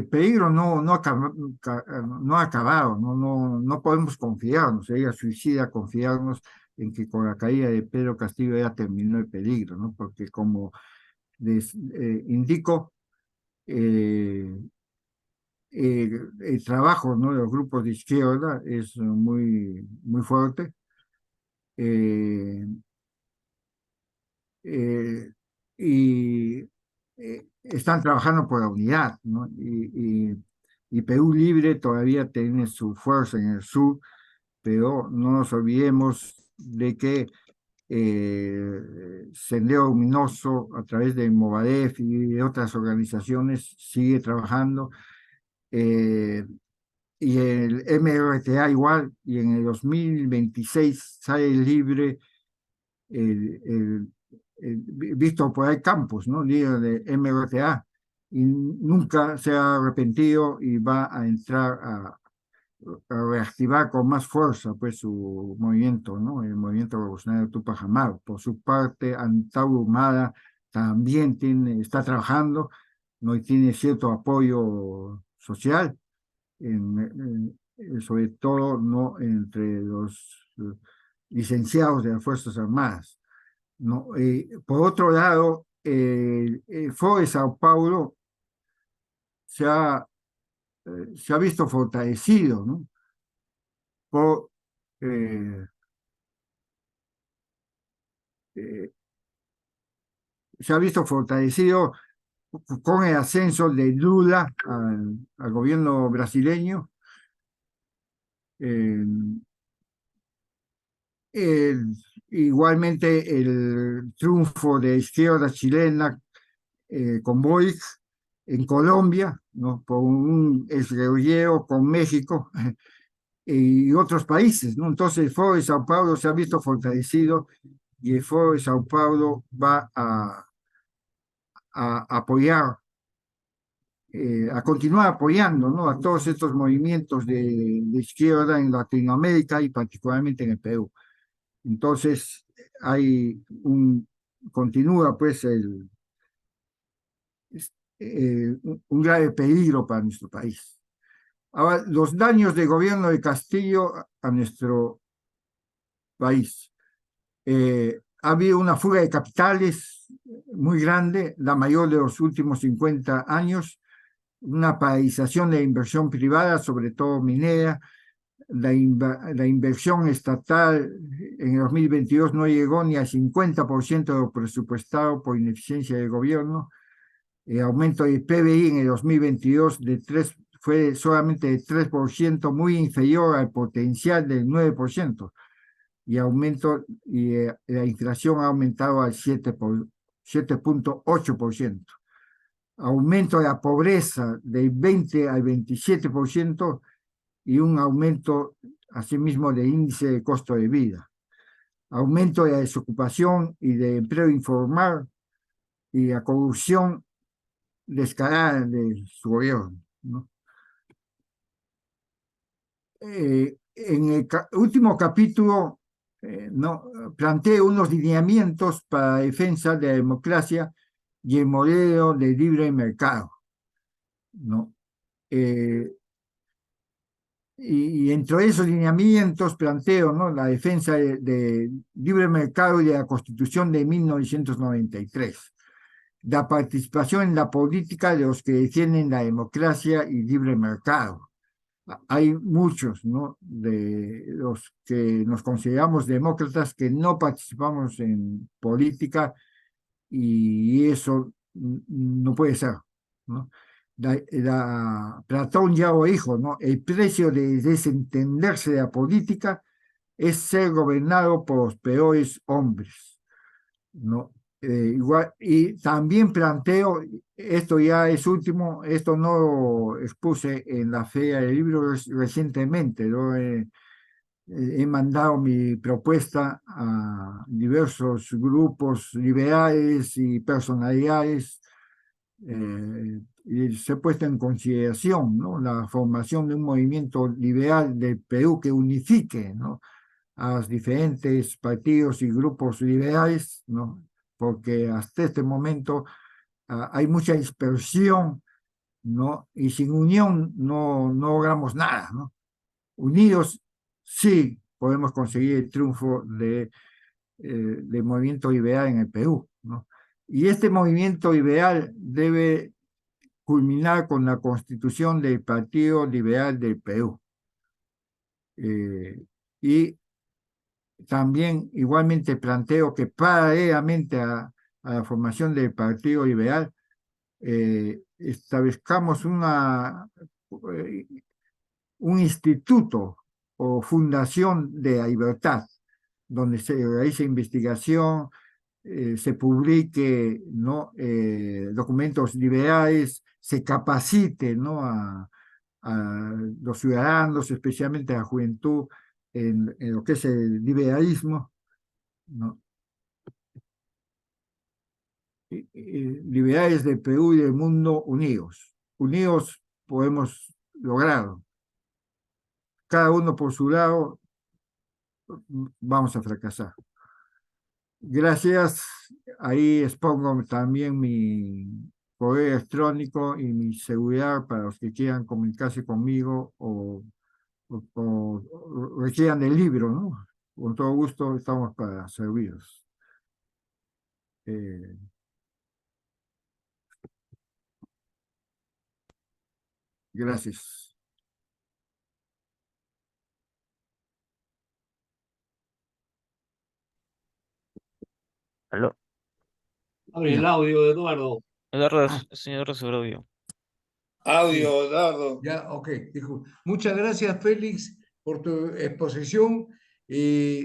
peligro no ha acabado, no podemos confiarnos, sería suicida confiarnos en que con la caída de Pedro Castillo ya terminó el peligro, ¿no? Porque como les indico, eh, el trabajo, ¿no?, de los grupos de izquierda es muy, muy fuerte. Eh, eh, y están trabajando por la unidad, ¿no? Y Perú Libre todavía tiene su fuerza en el sur, pero no nos olvidemos de que Sendero Luminoso, a través de Movadef y de otras organizaciones, sigue trabajando, y el MRTA igual, y en el 2026 sale libre el Víctor por ahí Campos, ¿no?, líder de MRTA, y nunca se ha arrepentido y va a entrar a reactivar con más fuerza pues su movimiento, ¿no?, el movimiento revolucionario Tupac Amaru. Por su parte, Antauro Humala también está trabajando, ¿no?, y tiene cierto apoyo social, sobre todo, ¿no?, entre los licenciados de las Fuerzas Armadas, ¿no? Por otro lado, el Foro de Sao Paulo se ha, se ha visto fortalecido, ¿no?, por, eh, eh, se ha visto fortalecido con el ascenso de Lula al gobierno brasileño. Eh, Igualmente el triunfo de izquierda chilena con Boric en Colombia, ¿no?, por un exguerrillero con México y otros países, ¿no? Entonces el Foro de Sao Paulo se ha visto fortalecido y el Foro de Sao Paulo va a apoyar, a continuar apoyando, ¿no?, a todos estos movimientos de izquierda en Latinoamérica y particularmente en el Perú. Entonces, continúa pues un grave peligro para nuestro país. Ahora, los daños del gobierno de Castillo a nuestro país. Ha habido una fuga de capitales muy grande, la mayor de los últimos 50 años, una paralización de inversión privada, sobre todo minera. La inversión estatal en el 2022 no llegó ni al 50% de lo presupuestado por ineficiencia del gobierno. El aumento del PBI en el 2022 fue solamente de 3%, muy inferior al potencial del 9%, y la inflación ha aumentado al 7.8%. Aumento de la pobreza del 20 al 27%, y un aumento asimismo del índice de costo de vida. Aumento de la desocupación y de empleo informal y la corrupción descarada de su gobierno, ¿no? en el último capítulo no, planteé unos lineamientos para la defensa de la democracia y el modelo de libre mercado, ¿no? Y entre esos lineamientos planteo, ¿no?, la defensa de libre mercado y de la Constitución de 1993, la participación en la política de los que defienden la democracia y libre mercado. Hay muchos, ¿no?, de los que nos consideramos demócratas que no participamos en política y eso no puede ser, ¿no? Platón ya lo dijo, ¿no? El precio de desentenderse de la política es ser gobernado por los peores hombres, ¿no? Igual, y también planteo, esto ya es último, esto no lo expuse en la Feria del Libro recientemente, ¿no? He mandado mi propuesta a diversos grupos liberales y personalidades y se ha puesto en consideración, ¿no?, la formación de un movimiento liberal del Perú que unifique, ¿no?, a los diferentes partidos y grupos liberales, ¿no?, porque hasta este momento hay mucha dispersión, ¿no?, y sin unión no logramos nada, ¿no? Unidos sí podemos conseguir el triunfo del movimiento liberal en el Perú, ¿no? Y este movimiento liberal debe culminar con la constitución del Partido Liberal del Perú. Y también igualmente planteo que paralelamente a la formación del Partido Liberal, establezcamos un instituto o fundación de la libertad, donde se realice investigación, se publique, ¿no?, documentos liberales, se capacite, ¿no?, a los ciudadanos, especialmente a la juventud, en lo que es el liberalismo, ¿no? Liberales del Perú y del mundo unidos. Unidos podemos lograrlo. Cada uno por su lado, vamos a fracasar. Gracias. Ahí expongo también mi correo electrónico y mi celular para los que quieran comunicarse conmigo o requieran del libro, ¿no? Con todo gusto estamos para serviros. Gracias. Aló. Abre el audio, Eduardo. Eduardo, Ah, señor Rosubrovio. Audio, Eduardo. Ya, ok. Dijo, muchas gracias, Félix, por tu exposición.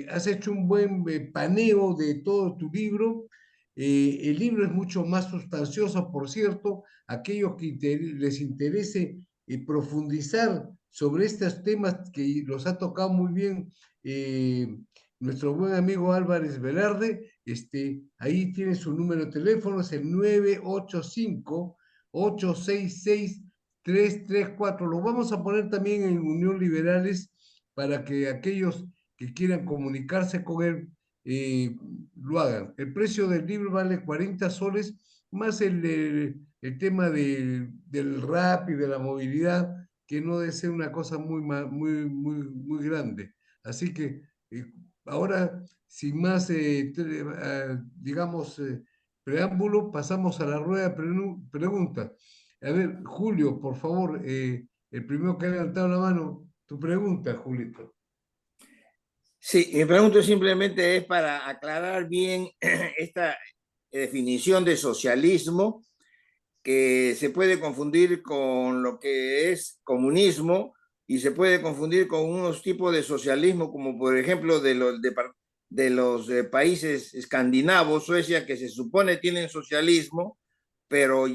Has hecho un buen paneo de todo tu libro. El libro es mucho más sustancioso, por cierto. Aquellos que les interese profundizar sobre estos temas que los ha tocado muy bien nuestro buen amigo Álvarez Velarde, ahí tiene su número de teléfono, es el 985-866-334. Lo vamos a poner también en Unión Liberales para que aquellos que quieran comunicarse con él lo hagan. El precio del libro vale 40 soles, más el tema del rap y de la movilidad, que no debe ser una cosa muy grande. Así que ahora, sin más, digamos, preámbulo, pasamos a la rueda de preguntas. A ver, Julio, por favor, el primero que ha levantado la mano, tu pregunta, Julito. Sí, mi pregunta simplemente es para aclarar bien esta definición de socialismo que se puede confundir con lo que es comunismo y se puede confundir con unos tipos de socialismo como por ejemplo de los países escandinavos, Suecia, que se supone tienen socialismo, pero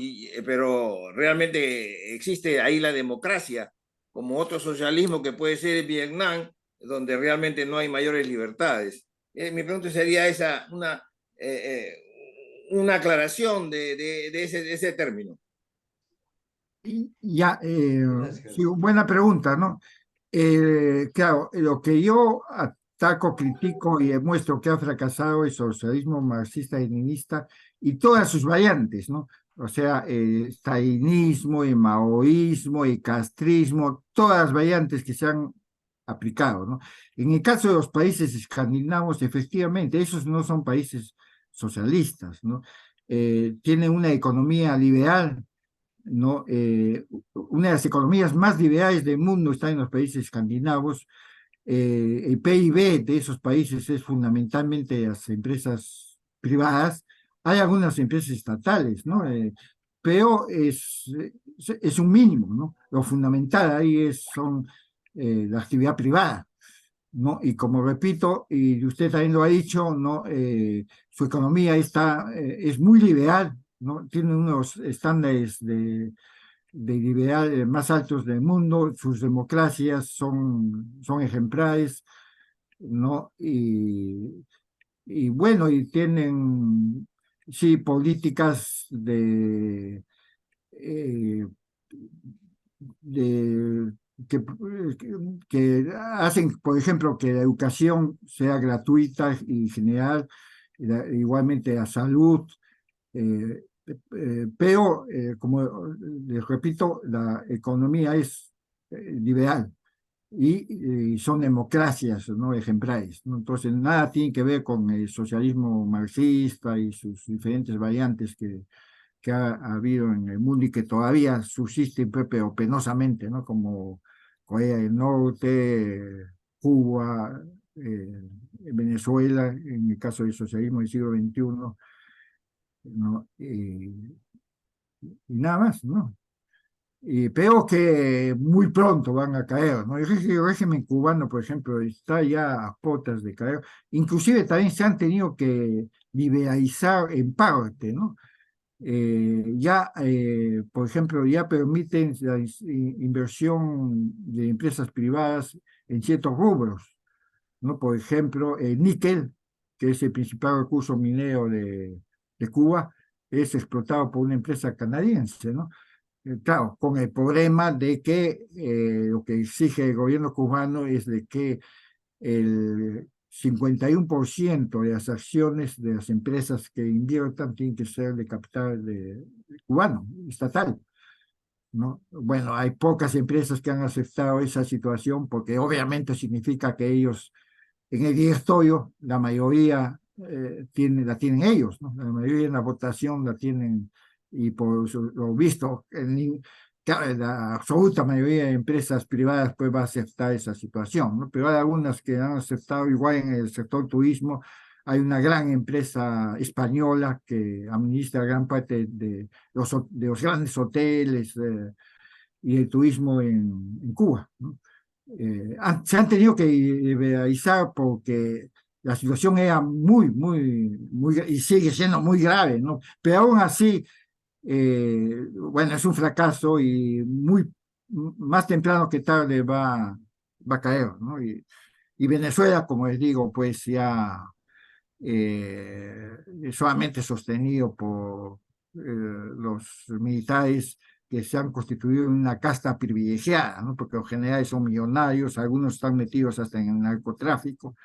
realmente existe ahí la democracia, como otro socialismo que puede ser Vietnam, donde realmente no hay mayores libertades. Mi pregunta sería esa, una aclaración de ese término. Ya, Gracias. sí, buena pregunta, ¿no? Claro, lo que yo ataco, critico y demuestro que ha fracasado el socialismo marxista-leninista y todas sus variantes, ¿no? O sea, el stalinismo, el maoísmo, el castrismo, todas las variantes que se han aplicado, ¿no? En el caso de los países escandinavos, efectivamente, esos no son países socialistas, ¿no? Tienen una economía liberal, ¿no? Una de las economías más liberales del mundo está en los países escandinavos. El PIB de esos países es fundamentalmente las empresas privadas. Hay algunas empresas estatales, ¿no? Pero es un mínimo, ¿no? Lo fundamental ahí son la actividad privada, ¿no? Y como repito, y usted también lo ha dicho, ¿no? Su economía es muy liberal, ¿no? Tiene unos estándares de liberal más altos del mundo, sus democracias son ejemplares, ¿no? Y bueno, y tienen, sí, políticas eh, de que, que hacen, por ejemplo, que la educación sea gratuita y general, igualmente la salud, pero, como les repito, la economía es liberal y son democracias, ¿no? Ejemplares, ¿no? Entonces, nada tiene que ver con el socialismo marxista y sus diferentes variantes que ha habido en el mundo y que todavía subsisten, pero penosamente, ¿no? Como Corea del Norte, Cuba, Venezuela, en el caso del socialismo del siglo XXI, ¿no? Y nada más, ¿no? Y veo que muy pronto van a caer, ¿no? El régimen cubano, por ejemplo, está ya a potas de caer. Inclusive también se han tenido que liberalizar en parte, ¿no? Por ejemplo, ya permiten la inversión de empresas privadas en ciertos rubros, ¿no? Por ejemplo, el níquel, que es el principal recurso minero de Cuba, es explotado por una empresa canadiense, ¿no? Claro, con el problema de que lo que exige el gobierno cubano es de que el 51% de las acciones de las empresas que inviertan tienen que ser de capital cubano, estatal, ¿no? Bueno, hay pocas empresas que han aceptado esa situación porque obviamente significa que ellos, en el directorio, la mayoría la tienen ellos, ¿no? La mayoría en la votación la tienen y por lo visto, la absoluta mayoría de empresas privadas pues va a aceptar esa situación, ¿no? Pero hay algunas que han aceptado, igual en el sector turismo, hay una gran empresa española que administra gran parte de los grandes hoteles y el turismo en Cuba, ¿no? Se han tenido que liberalizar porque la situación era muy, y sigue siendo muy grave, ¿no? Pero aún así, bueno, es un fracaso y más temprano que tarde va a caer, ¿no? Y Venezuela, como les digo, pues ya solamente sostenido por los militares que se han constituido en una casta privilegiada, ¿no? Porque los generales son millonarios, algunos están metidos hasta en el narcotráfico,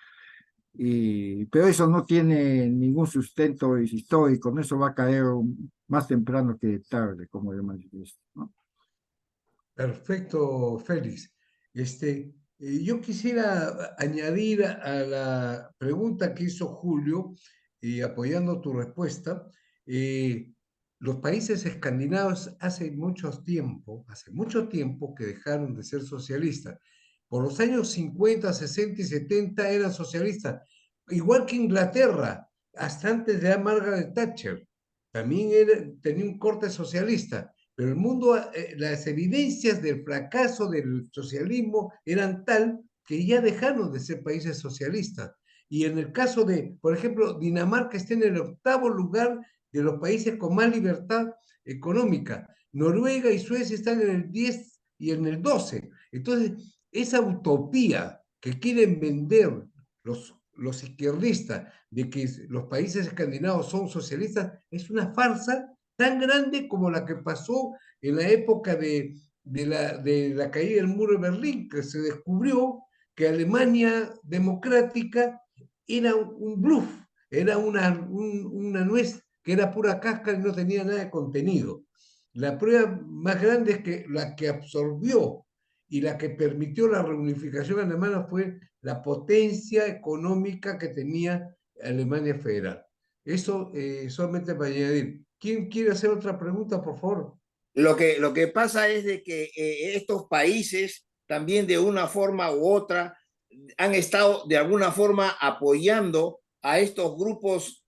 pero eso no tiene ningún sustento histórico, ¿no? Eso va a caer más temprano que tarde, como yo manifiesto, ¿no? Perfecto, Félix. Yo quisiera añadir a la pregunta que hizo Julio, apoyando tu respuesta. Los países escandinavos hace mucho tiempo que dejaron de ser socialistas. Por los años 50, 60 y 70 eran socialistas, igual que Inglaterra, hasta antes de Margaret Thatcher. También tenía un corte socialista. Pero el mundo, las evidencias del fracaso del socialismo eran tal que ya dejaron de ser países socialistas. Y en el caso de, por ejemplo, Dinamarca está en el 8º lugar de los países con más libertad económica. Noruega y Suecia están en el 10 y en el 12. Entonces, esa utopía que quieren vender los izquierdistas de que los países escandinavos son socialistas es una farsa tan grande como la que pasó en la época de la caída del muro de Berlín, que se descubrió que Alemania democrática era un bluff, era una nuez que era pura cáscara y no tenía nada de contenido. La prueba más grande es que la que absorbió y la que permitió la reunificación alemana fue la potencia económica que tenía Alemania Federal. Eso solamente para añadir. ¿Quién quiere hacer otra pregunta, por favor? Lo que pasa es de que estos países también de una forma u otra han estado de alguna forma apoyando a estos grupos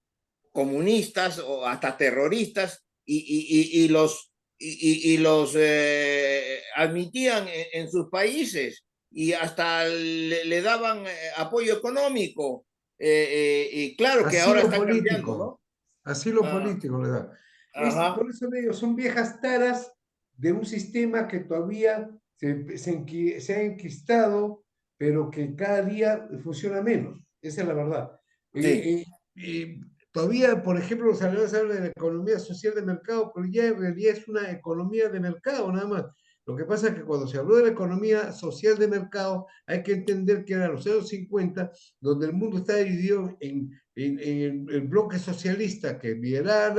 comunistas o hasta terroristas y los admitían en sus países y hasta le daban apoyo económico. Y claro que ahora Asilo están cambiando, político, ¿no? asilo Ah, político le da. ajá, Por eso le digo, son viejas taras de un sistema que todavía se ha enquistado, pero que cada día funciona menos. Esa es la verdad. sí. Eh, eh, Todavía, por ejemplo, los alemanes hablan de la economía social de mercado, pero ya en realidad es una economía de mercado nada más. Lo que pasa es que cuando se habló de la economía social de mercado, hay que entender que eran los años 50, donde el mundo está dividido en el bloque socialista que lideraba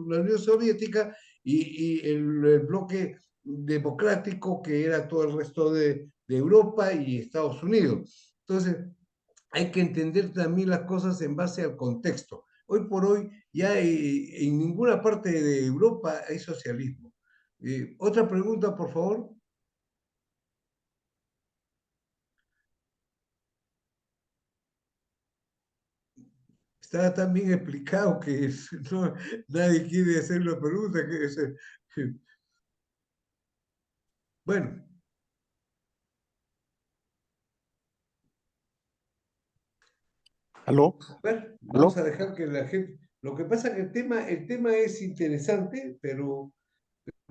la Unión Soviética y el bloque democrático que era todo el resto de Europa y Estados Unidos. Entonces, hay que entender también las cosas en base al contexto. Hoy por hoy ya en ninguna parte de Europa hay socialismo. Otra pregunta, por favor. Está tan bien explicado que no, nadie quiere hacer una pregunta. Bueno, ¿Aló? bueno, vamos ¿Aló? a dejar que la gente... Lo que pasa es que el tema es interesante, pero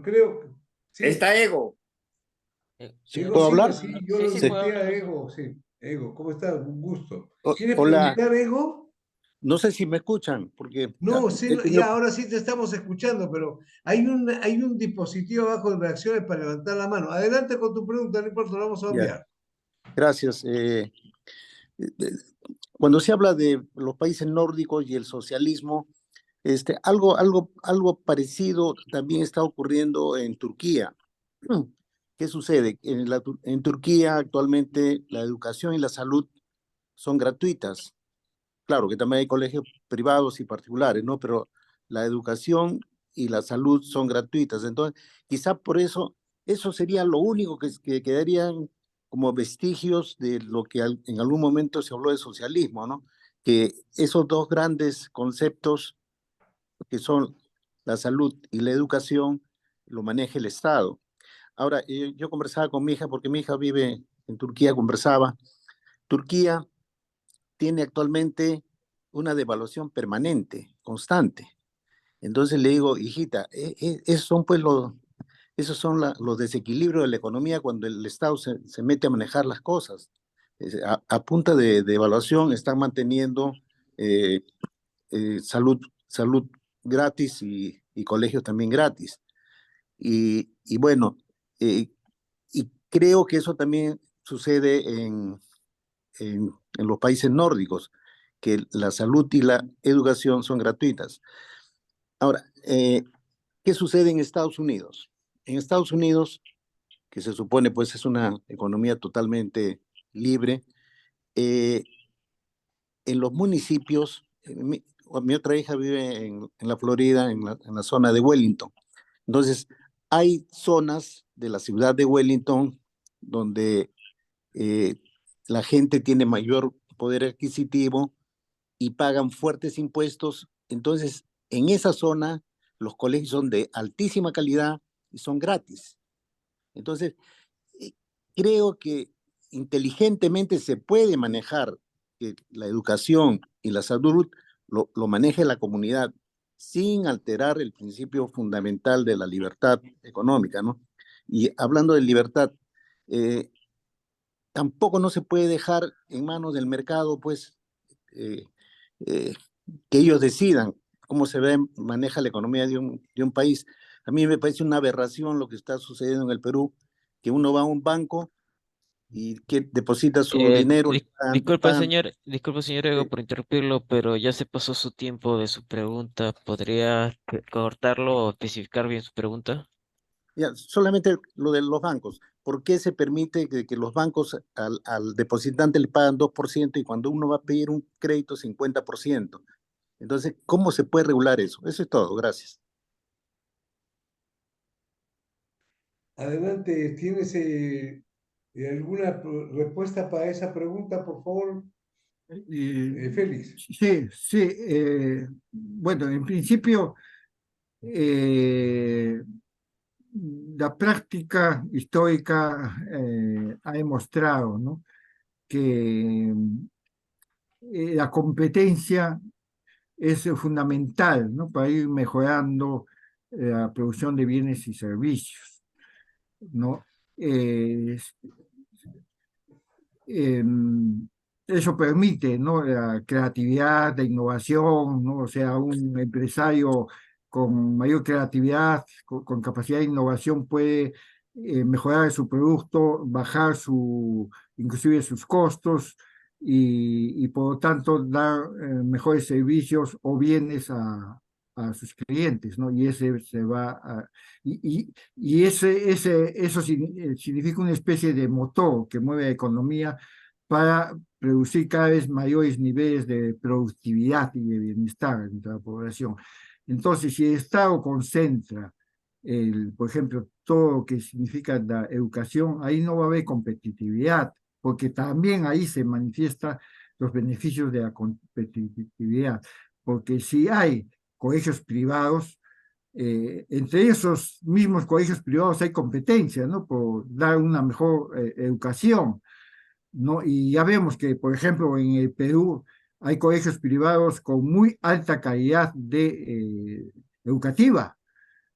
creo que... Sí, Está Ego. Sí, Ego ¿Puedo sigue, hablar? sí, yo sí, lo sí, Sí. puedo invité hablar a usted. Ego, sí. Ego, ¿cómo estás? Un gusto. O- ¿Quieres hola, preguntar, Ego? no sé si me escuchan, porque No, sí, he tenido... ya ahora sí te estamos escuchando, pero hay un dispositivo abajo de reacciones para levantar la mano. Adelante con tu pregunta, no importa, lo vamos a Ya, enviar. gracias. Eh, Cuando se habla de los países nórdicos y el socialismo, algo parecido también está ocurriendo en Turquía. ¿Qué sucede? En Turquía actualmente la educación y la salud son gratuitas. Claro que también hay colegios privados y particulares, ¿no? Pero la educación y la salud son gratuitas. Entonces, quizá por eso, eso sería lo único que quedarían como vestigios de lo que en algún momento se habló de socialismo, ¿no? Que esos dos grandes conceptos que son la salud y la educación lo maneja el Estado. Ahora, yo conversaba con mi hija, porque mi hija vive en Turquía, conversaba. Turquía tiene actualmente una devaluación permanente, constante. Entonces le digo, hijita, esos son pues los desequilibrios de la economía cuando el Estado se mete a manejar las cosas. A punta de devaluación están manteniendo eh, salud gratis y colegios también gratis. Y bueno, eh, y creo que eso también sucede en los países nórdicos, que la salud y la educación son gratuitas. Ahora, ¿qué sucede en Estados Unidos? En Estados Unidos, que se supone pues es una economía totalmente libre, eh, en los municipios, mi otra hija vive en la Florida, en la zona de Wellington. Entonces, hay zonas de la ciudad de Wellington donde eh, la gente tiene mayor poder adquisitivo y pagan fuertes impuestos. Entonces, en esa zona, los colegios son de altísima calidad y son gratis. Entonces, eh, creo que inteligentemente se puede manejar que la educación y la salud lo maneje la comunidad sin alterar el principio fundamental de la libertad económica, ¿no? Y hablando de libertad, eh, tampoco no se puede dejar en manos del mercado, pues, eh, eh, que ellos decidan. cómo se ve, maneja la economía de un país. A mí me parece una aberración lo que está sucediendo en el Perú, que uno va a un banco y que deposita su dinero, Disculpe, señor Ego, por interrumpirlo, pero ya se pasó su tiempo de su pregunta. ¿Podría cortarlo o especificar bien su pregunta? ya, solamente lo de los bancos. ¿Por qué se permite que los bancos al depositante le pagan 2% y cuando uno va a pedir un crédito 50%? Entonces, ¿cómo se puede regular eso? Eso es todo, gracias. Adelante, ¿tienes alguna respuesta para esa pregunta, por favor, Félix? Sí, sí. Bueno, en principio, la práctica histórica ha demostrado, ¿no?, que la competencia es fundamental, ¿no?, para ir mejorando la producción de bienes y servicios, ¿no? Eh, Eso permite, ¿no?, la creatividad, la innovación, ¿no? O sea, un empresario con mayor creatividad, con capacidad de innovación puede mejorar su producto, bajar inclusive sus costos y por lo tanto dar mejores servicios o bienes a sus clientes, ¿no? Y ese se va a, y eso significa una especie de motor que mueve la economía para producir cada vez mayores niveles de productividad y de bienestar entre la población. Entonces, si el Estado concentra, por ejemplo, todo lo que significa la educación, ahí no va a haber competitividad, porque también ahí se manifiestan los beneficios de la competitividad, porque si hay colegios privados, entre esos mismos colegios privados hay competencia, ¿no?, por dar una mejor educación, ¿no? Y ya vemos que, por ejemplo, en el Perú hay colegios privados con muy alta calidad educativa,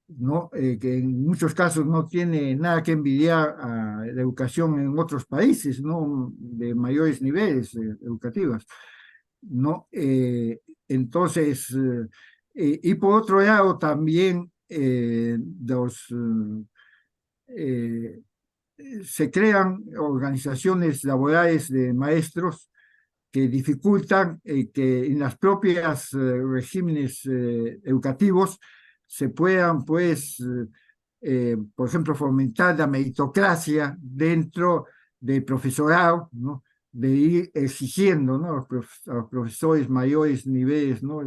¿no? Que en muchos casos no tiene nada que envidiar a la educación en otros países, ¿no?, de mayores niveles educativos, ¿no? Entonces, y por otro lado también eh, se crean organizaciones laborales de maestros que dificultan que en las propias regímenes educativos se puedan, pues, por ejemplo, fomentar la meritocracia dentro del profesorado, ¿no?, de ir exigiendo, ¿no?, a los profesores mayores niveles, ¿no?,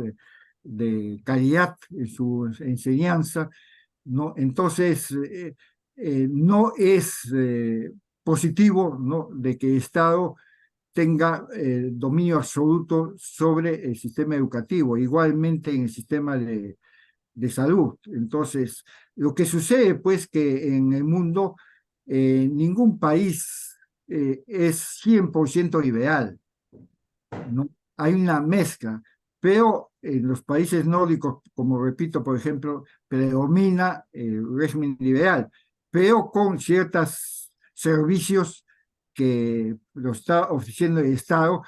de calidad en su enseñanza, ¿no? Entonces, no es positivo, ¿no?, de que el Estado tenga dominio absoluto sobre el sistema educativo, igualmente en el sistema de salud. Entonces, lo que sucede, pues, que en el mundo ningún país es 100% liberal, ¿no? Hay una mezcla, pero en los países nórdicos, como repito, por ejemplo, predomina el régimen liberal, pero con ciertos servicios que lo está ofreciendo el Estado,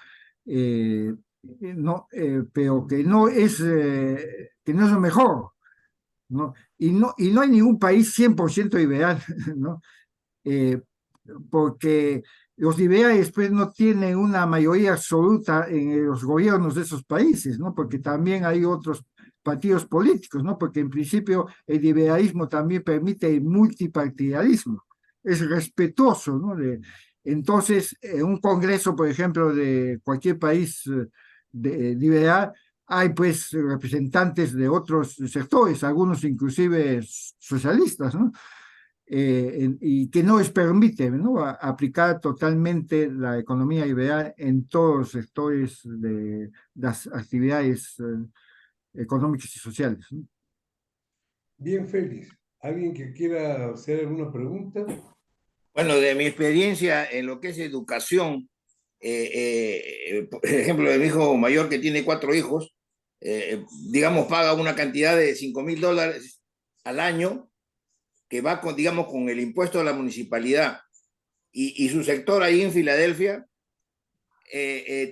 no, pero que no es lo mejor, ¿no? Y no hay ningún país 100% liberal, ¿no? Eh, Porque los liberales pues no tienen una mayoría absoluta en los gobiernos de esos países, ¿no? Porque también hay otros partidos políticos, ¿no? Porque en principio el liberalismo también permite el multipartidarismo, es respetuoso, ¿no? Entonces, en un congreso, por ejemplo, de cualquier país liberal, hay pues representantes de otros sectores, algunos inclusive socialistas, ¿no? Y que no les permite, ¿no?, aplicar totalmente la economía liberal en todos los sectores de las actividades económicas y sociales, ¿no? Bien, Félix. ¿Alguien que quiera hacer alguna pregunta? Bueno, de mi experiencia en lo que es educación, por ejemplo, de mi hijo mayor que tiene 4 hijos, digamos, paga una cantidad de $5,000 al año que va con, digamos, con el impuesto de la municipalidad y su sector ahí en Filadelfia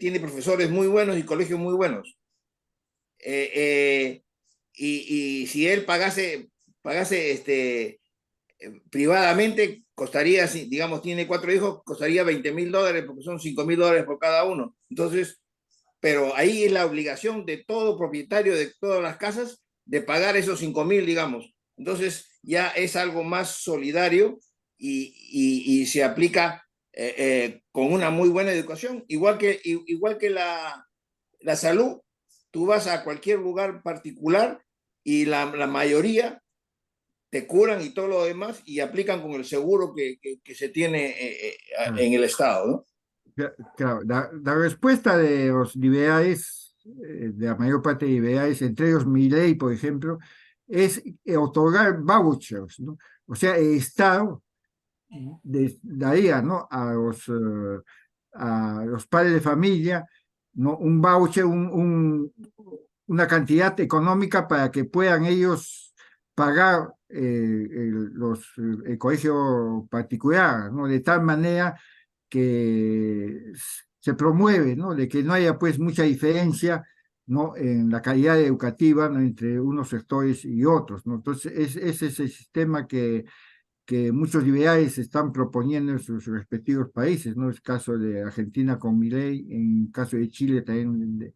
tiene profesores muy buenos y colegios muy buenos. y si él pagase privadamente, costaría, digamos, tiene 4 hijos, costaría $20,000 porque son $5,000 por cada uno. Entonces, pero ahí es la obligación de todo propietario de todas las casas de pagar esos 5,000, digamos. Entonces ya es algo más solidario y se aplica con una muy buena educación, igual que la salud. Tú vas a cualquier lugar particular y la mayoría te curan y todo lo demás y aplican con el seguro que se tiene en el Estado, ¿no? Claro, la respuesta de los liberales, de la mayor parte de liberales, entre ellos Milei, por ejemplo, es otorgar vouchers, ¿no? O sea, el Estado daría, ¿no?, a los padres de familia, ¿no?, un voucher, una cantidad económica para que puedan ellos pagar el colegio particular, ¿no? De tal manera que se promueve, ¿no?, de que no haya pues mucha diferencia, ¿no?, en la calidad educativa, ¿no?, entre unos sectores y otros, ¿no? Entonces, ese es el sistema que muchos liberales están proponiendo en sus respectivos países, ¿no? Es el caso de Argentina con Milei, en el caso de Chile también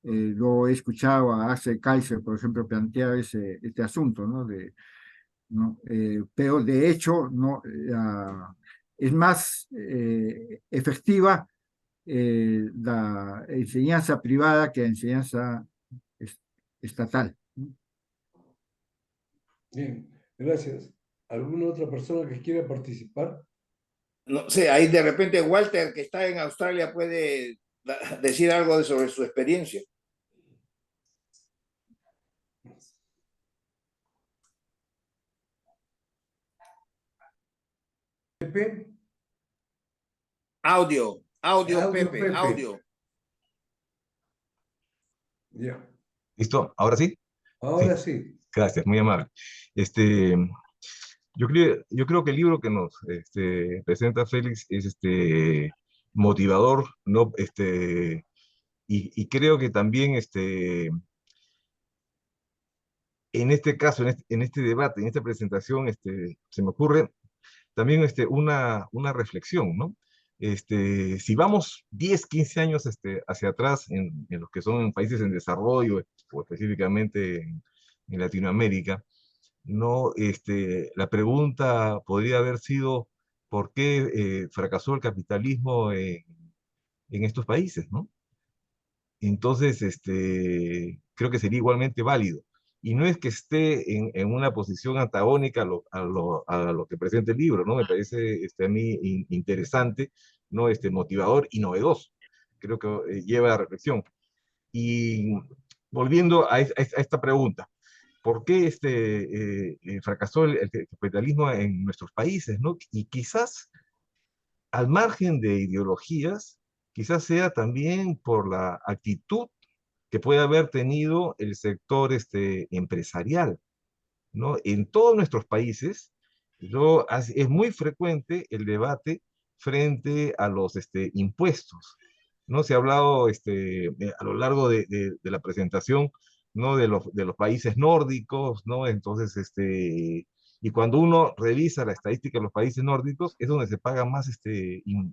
lo he escuchado a Axel Kaiser, por ejemplo, plantear este asunto, ¿no? ¿No? Pero de hecho, ¿no?, es más efectiva la enseñanza privada que la enseñanza estatal. Bien, gracias. ¿Alguna otra persona que quiera participar? No sé, ahí de repente Walter, que está en Australia, puede decir algo sobre su experiencia. Pepe. Audio, Pepe, Pepe. audio. Ya. ¿Listo? ¿Ahora sí? Ahora sí. Gracias, muy amable. Yo creo que el libro que nos presenta Félix es motivador, ¿no? Y creo que también en este caso, en este debate, en esta presentación, se me ocurre también una reflexión, ¿no? Si vamos 10, 15 años hacia atrás en los que son países en desarrollo, o específicamente en Latinoamérica, no, la pregunta podría haber sido ¿por qué fracasó el capitalismo en estos países, ¿no? Entonces, creo que sería igualmente válido. Y no es que esté en una posición antagónica a lo que presenta el libro, ¿no? Me parece a mí interesante, ¿no? Motivador y novedoso. Creo que lleva a reflexión. Y volviendo a esta pregunta, ¿por qué fracasó el capitalismo en nuestros países, ¿no? Y quizás, al margen de ideologías, quizás sea también por la actitud que puede haber tenido el sector empresarial, ¿no? En todos nuestros países, es muy frecuente el debate frente a los impuestos, ¿no? Se ha hablado a lo largo de la presentación, ¿no?, de los países nórdicos, ¿no? Entonces, y cuando uno revisa la estadística de los países nórdicos, es donde se pagan más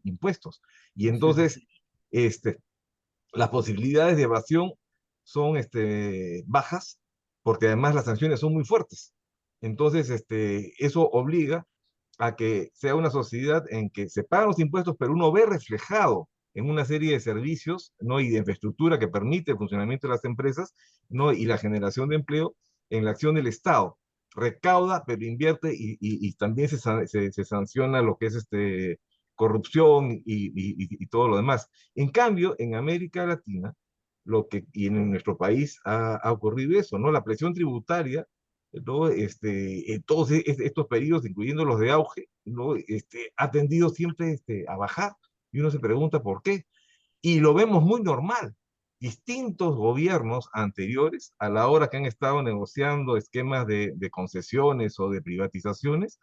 impuestos. Y entonces, las posibilidades de evasión son bajas, porque además las sanciones son muy fuertes. Entonces, eso obliga a que sea una sociedad en que se pagan los impuestos, pero uno ve reflejado en una serie de servicios, ¿no?, y de infraestructura que permite el funcionamiento de las empresas, ¿no?, y la generación de empleo en la acción del Estado. Recauda, pero invierte y también se sanciona lo que es corrupción y todo lo demás. En cambio, en América Latina, y en nuestro país ha ocurrido eso, ¿no? La presión tributaria, ¿no? En todos estos periodos, incluyendo los de auge, ¿no?, ha tendido siempre a bajar, y uno se pregunta por qué. Y lo vemos muy normal. Distintos gobiernos anteriores, a la hora que han estado negociando esquemas de concesiones o de privatizaciones,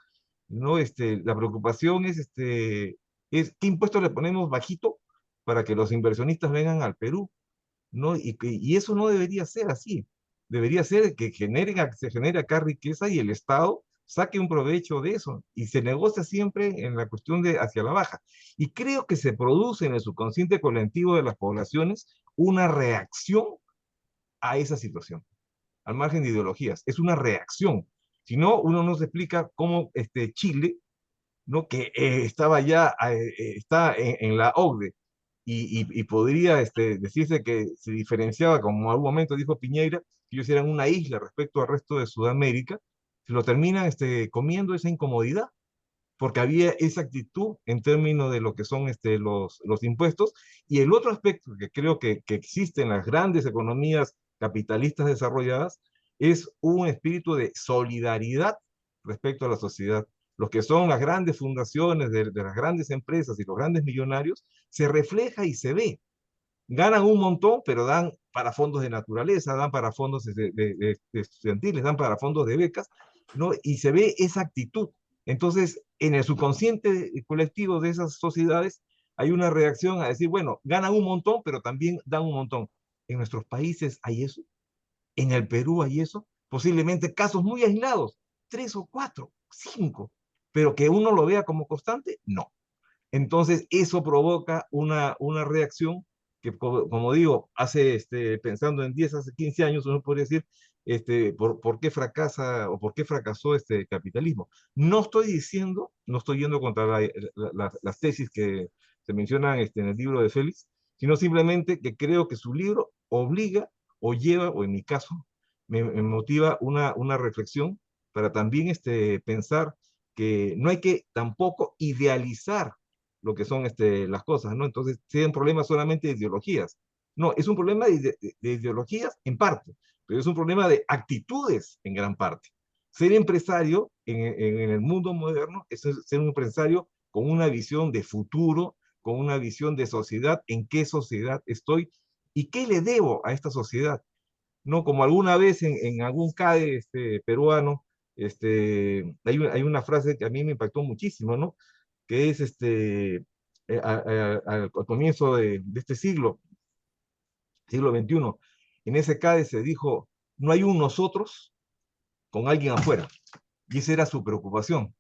¿no? La preocupación es qué impuesto le ponemos bajito para que los inversionistas vengan al Perú, ¿no? Y eso no debería ser así. debería ser que se genere acá riqueza y el Estado saque un provecho de eso y se negocia siempre en la cuestión de hacia la baja. Y creo que se produce en el subconsciente colectivo de las poblaciones una reacción a esa situación, al margen de ideologías. Es una reacción. Si no, uno no se explica cómo Chile, ¿no? Que estaba ya, está en la OCDE y podría decirse que se diferenciaba, como en algún momento dijo Piñeira, que ellos eran una isla respecto al resto de Sudamérica, se lo terminan comiendo esa incomodidad, porque había esa actitud en términos de lo que son los impuestos. Y el otro aspecto que creo que existe en las grandes economías capitalistas desarrolladas es un espíritu de solidaridad respecto a la sociedad. Los que son las grandes fundaciones de las grandes empresas y los grandes millonarios, se refleja y se ve. Ganan un montón, pero dan para fondos de naturaleza, dan para fondos de estudiantiles, dan para fondos de becas, ¿no? Y se ve esa actitud. Entonces, en el subconsciente colectivo de esas sociedades hay una reacción a decir, bueno, ganan un montón, pero también dan un montón. En nuestros países hay eso, en el Perú hay eso, posiblemente casos muy aislados, 3 o 4, 5, pero que uno lo vea como constante, no. Entonces, eso provoca una reacción que, como digo, pensando en 10, hace 15 años, uno podría decir, ¿por qué fracasa o por qué fracasó este capitalismo? No estoy diciendo, no estoy yendo contra las tesis que se mencionan en el libro de Félix, sino simplemente que creo que su libro obliga o lleva, o en mi caso, me motiva una reflexión para también pensar que no hay que tampoco idealizar lo que son las cosas, ¿no? Entonces, si es un problema solamente de ideologías. No, es un problema de ideologías en parte, pero es un problema de actitudes en gran parte. Ser empresario en el mundo moderno es ser un empresario con una visión de futuro, con una visión de sociedad, en qué sociedad estoy y qué le debo a esta sociedad. ¿No? Como alguna vez en algún CADE peruano, hay una frase que a mí me impactó muchísimo, ¿no? Que es al comienzo de este siglo XXI, en ese CADE se dijo, no hay un nosotros con alguien afuera, y esa era su preocupación,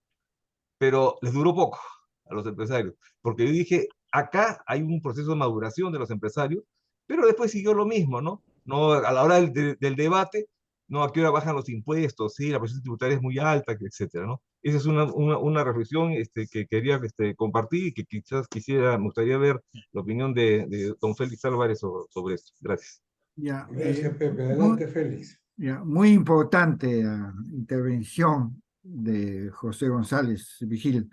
pero les duró poco a los empresarios, porque yo dije, acá hay un proceso de maduración de los empresarios, pero después siguió lo mismo, ¿no? No, a la hora del debate, no, a qué hora bajan los impuestos, sí, la presión tributaria es muy alta, etcétera, ¿no? Esa es una reflexión que quería compartir y que quizás me gustaría ver la opinión de don Félix Álvarez sobre esto. Gracias. Ya, Gracias, Pepe. Adelante, Félix. Ya, muy importante la intervención de José González Vigil,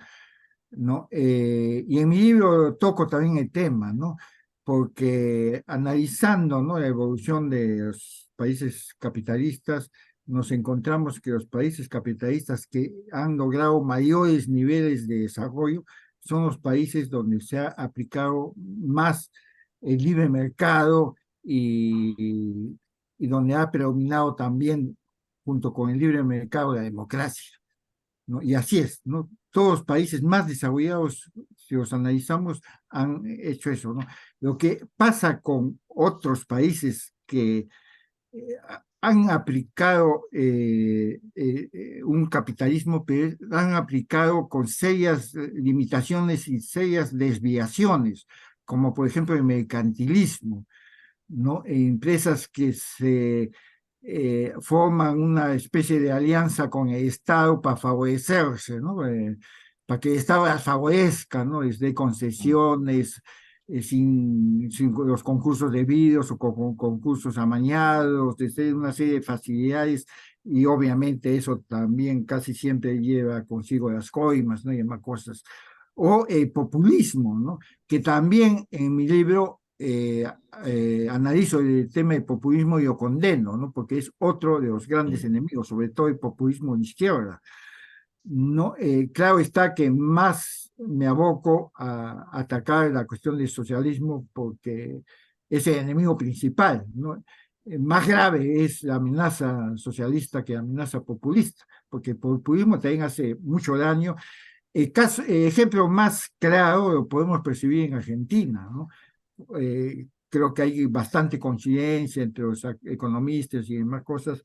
¿no? Y en mi libro toco también el tema, ¿no? Porque analizando, ¿no?, la evolución de los países capitalistas, nos encontramos que los países capitalistas que han logrado mayores niveles de desarrollo son los países donde se ha aplicado más el libre mercado y donde ha predominado también, junto con el libre mercado, la democracia, ¿no? Y así es, ¿no? Todos los países más desarrollados, si los analizamos, han hecho eso, ¿no? Lo que pasa con otros países que han aplicado un capitalismo, pero han aplicado con serias limitaciones y serias desviaciones, como por ejemplo el mercantilismo, ¿no? Empresas que se forman una especie de alianza con el Estado para favorecerse, ¿no? Para que el Estado las favorezca, ¿no? Les dé concesiones sin los concursos debidos o con concursos amañados, desde una serie de facilidades, y obviamente eso también casi siempre lleva consigo las coimas, ¿no? Y demás cosas. O el populismo, ¿no? Que también en mi libro analizo el tema del populismo y lo condeno, ¿no? Porque es otro de los grandes enemigos, sobre todo el populismo de izquierda, ¿no? Claro está que más me aboco a atacar la cuestión del socialismo porque es el enemigo principal, ¿no? Más grave es la amenaza socialista que la amenaza populista, porque el populismo también hace mucho daño. El ejemplo más claro lo podemos percibir en Argentina, ¿no? creo que hay bastante coincidencia entre los economistas y demás cosas,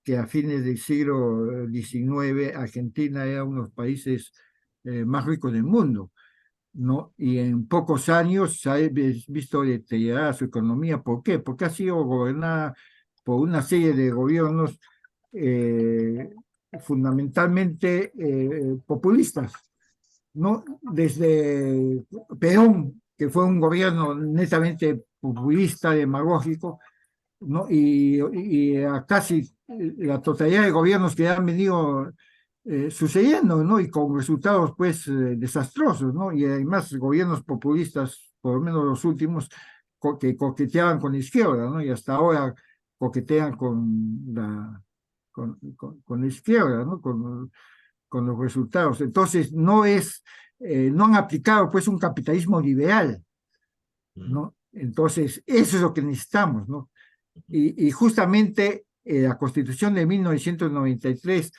que a fines del siglo XIX Argentina era uno de los países más ricos del mundo, ¿no? Y en pocos años se ha visto deteriorada su economía. ¿Por qué? Porque ha sido gobernada por una serie de gobiernos fundamentalmente populistas, ¿no? Desde Perón, que fue un gobierno netamente populista, demagógico, ¿no? Y a casi la totalidad de gobiernos que han venido sucediendo, ¿no? Y con resultados, pues, desastrosos, ¿no? Y además gobiernos populistas, por lo menos los últimos, que coqueteaban con la izquierda, ¿no? Y hasta ahora coquetean con la izquierda, ¿no? Con los resultados. Entonces, no han aplicado, pues, un capitalismo liberal, ¿no? Entonces, eso es lo que necesitamos, ¿no? Y justamente la Constitución de 1993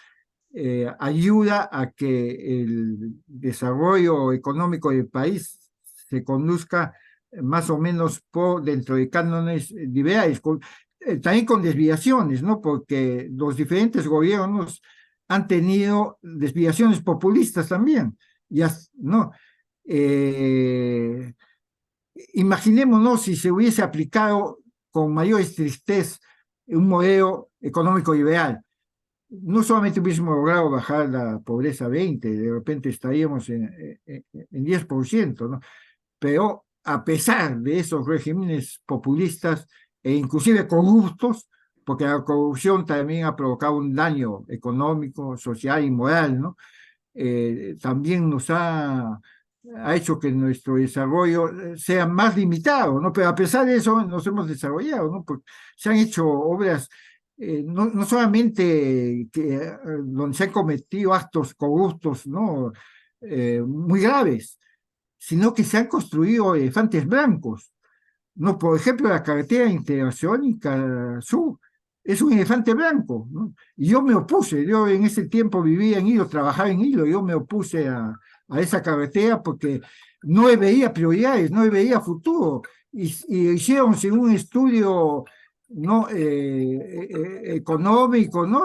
ayuda a que el desarrollo económico del país se conduzca más o menos dentro de cánones liberales, también con desviaciones, ¿no? Porque los diferentes gobiernos han tenido desviaciones populistas también, ¿no? Imaginémonos si se hubiese aplicado con mayor estrictez un modelo económico liberal. No solamente hubiésemos logrado bajar la pobreza a 20, de repente estaríamos en 10%, ¿no? Pero a pesar de esos regímenes populistas e inclusive corruptos, porque la corrupción también ha provocado un daño económico, social y moral, ¿no? También nos ha hecho que nuestro desarrollo sea más limitado, ¿no? Pero a pesar de eso nos hemos desarrollado, ¿no? Porque se han hecho obras, no solamente donde se han cometido actos corruptos, ¿no? Muy graves, sino que se han construido elefantes blancos, ¿no? Por ejemplo, la carretera interoceánica sur es un elefante blanco, ¿no? Y yo me opuse, yo en ese tiempo vivía en Hilo, trabajaba en Hilo, yo me opuse a esa carretera porque no veía prioridades, no veía futuro, y hicieron un estudio, ¿no? Económico, ¿no?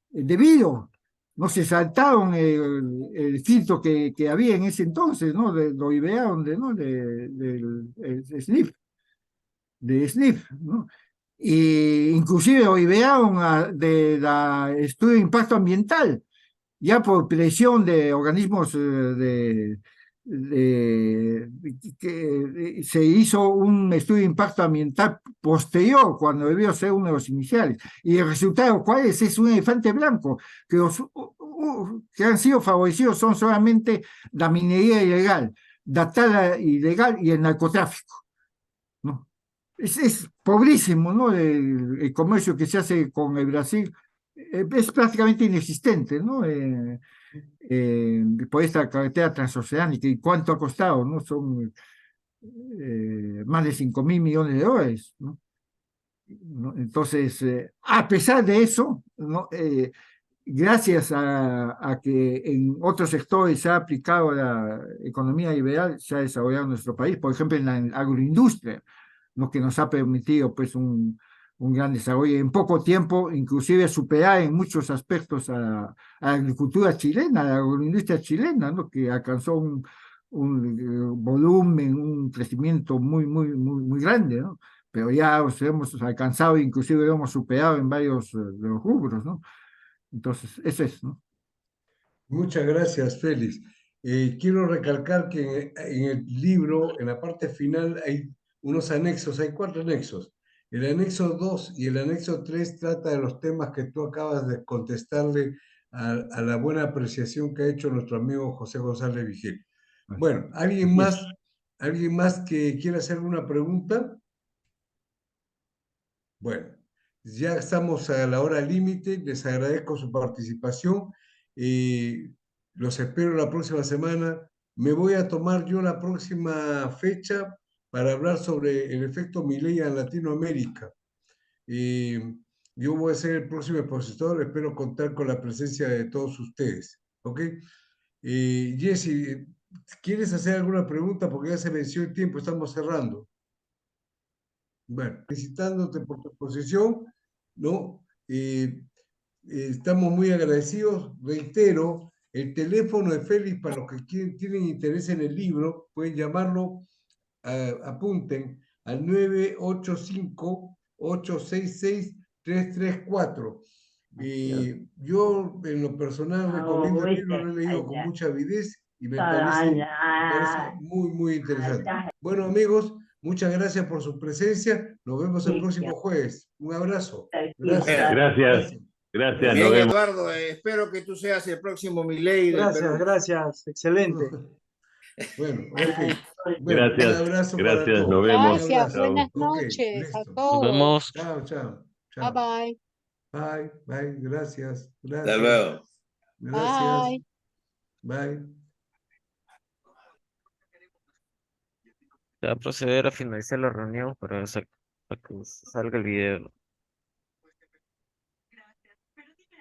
Debido, no se saltaron el filtro que había en ese entonces, ¿no? Lo idearon ¿no? del SNIF, ¿no? Y inclusive lo idearon de la estudio de impacto ambiental, ya por presión de organismos que se hizo un estudio de impacto ambiental posterior, cuando debió ser uno de los iniciales. Y el resultado, ¿cuál es? Es un elefante blanco, que los que han sido favorecidos son solamente la minería ilegal, la tala ilegal y el narcotráfico, ¿no? Es pobrísimo, ¿no? El comercio que se hace con el Brasil es prácticamente inexistente, ¿no? Por esta carretera transoceánica. ¿Y cuánto ha costado? ¿No? Son más de 5.000 millones de dólares, ¿no? Entonces, a pesar de eso, ¿no? Gracias a que en otros sectores se ha aplicado la economía liberal, se ha desarrollado en nuestro país, por ejemplo, en la agroindustria, lo que nos ha permitido pues un gran desarrollo en poco tiempo, inclusive superar en muchos aspectos a la agricultura chilena, a la agroindustria chilena, ¿no? Que alcanzó un volumen, un crecimiento muy grande, ¿no? Pero ya hemos alcanzado, inclusive hemos superado en varios de los rubros, ¿no? Entonces, eso es, ¿no? Muchas gracias, Félix. Quiero recalcar que en el libro, en la parte final, hay unos anexos, hay 4 anexos. El anexo 2 y el anexo 3 trata de los temas que tú acabas de contestarle a la buena apreciación que ha hecho nuestro amigo José González Vigil. Bueno, ¿alguien más que quiera hacer una pregunta? Bueno, ya estamos a la hora límite, les agradezco su participación. Los espero la próxima semana. Me voy a tomar yo la próxima fecha para hablar sobre el efecto Milei en Latinoamérica. Yo voy a ser el próximo expositor, espero contar con la presencia de todos ustedes. ¿Ok? Jessy, ¿quieres hacer alguna pregunta? Porque ya se venció el tiempo, estamos cerrando. Bueno, felicitándote por tu exposición, ¿no? Estamos muy agradecidos. Reitero, el teléfono de Félix para los que tienen interés en el libro, pueden llamarlo, apunten, al 985-866-334. Yo, en lo personal, recomiendo el libro, lo he leído con mucha avidez y me parece muy, muy interesante. Bueno, amigos, muchas gracias por su presencia. Nos vemos el próximo jueves. Un abrazo. Gracias. Gracias, bien, Eduardo, espero que tú seas el próximo Milei del Perú. Gracias, excelente. Bueno, ok. Bueno, un abrazo para todos. Nos vemos. Gracias, Un abrazo. buenas Ok, noches a listo. Nos todos. vemos. Chao, chao. Bye Chao. bye. Bye, bye. Gracias. Hasta Gracias. luego. Gracias. Bye. Bye. Se va a proceder a finalizar la reunión para que salga el video.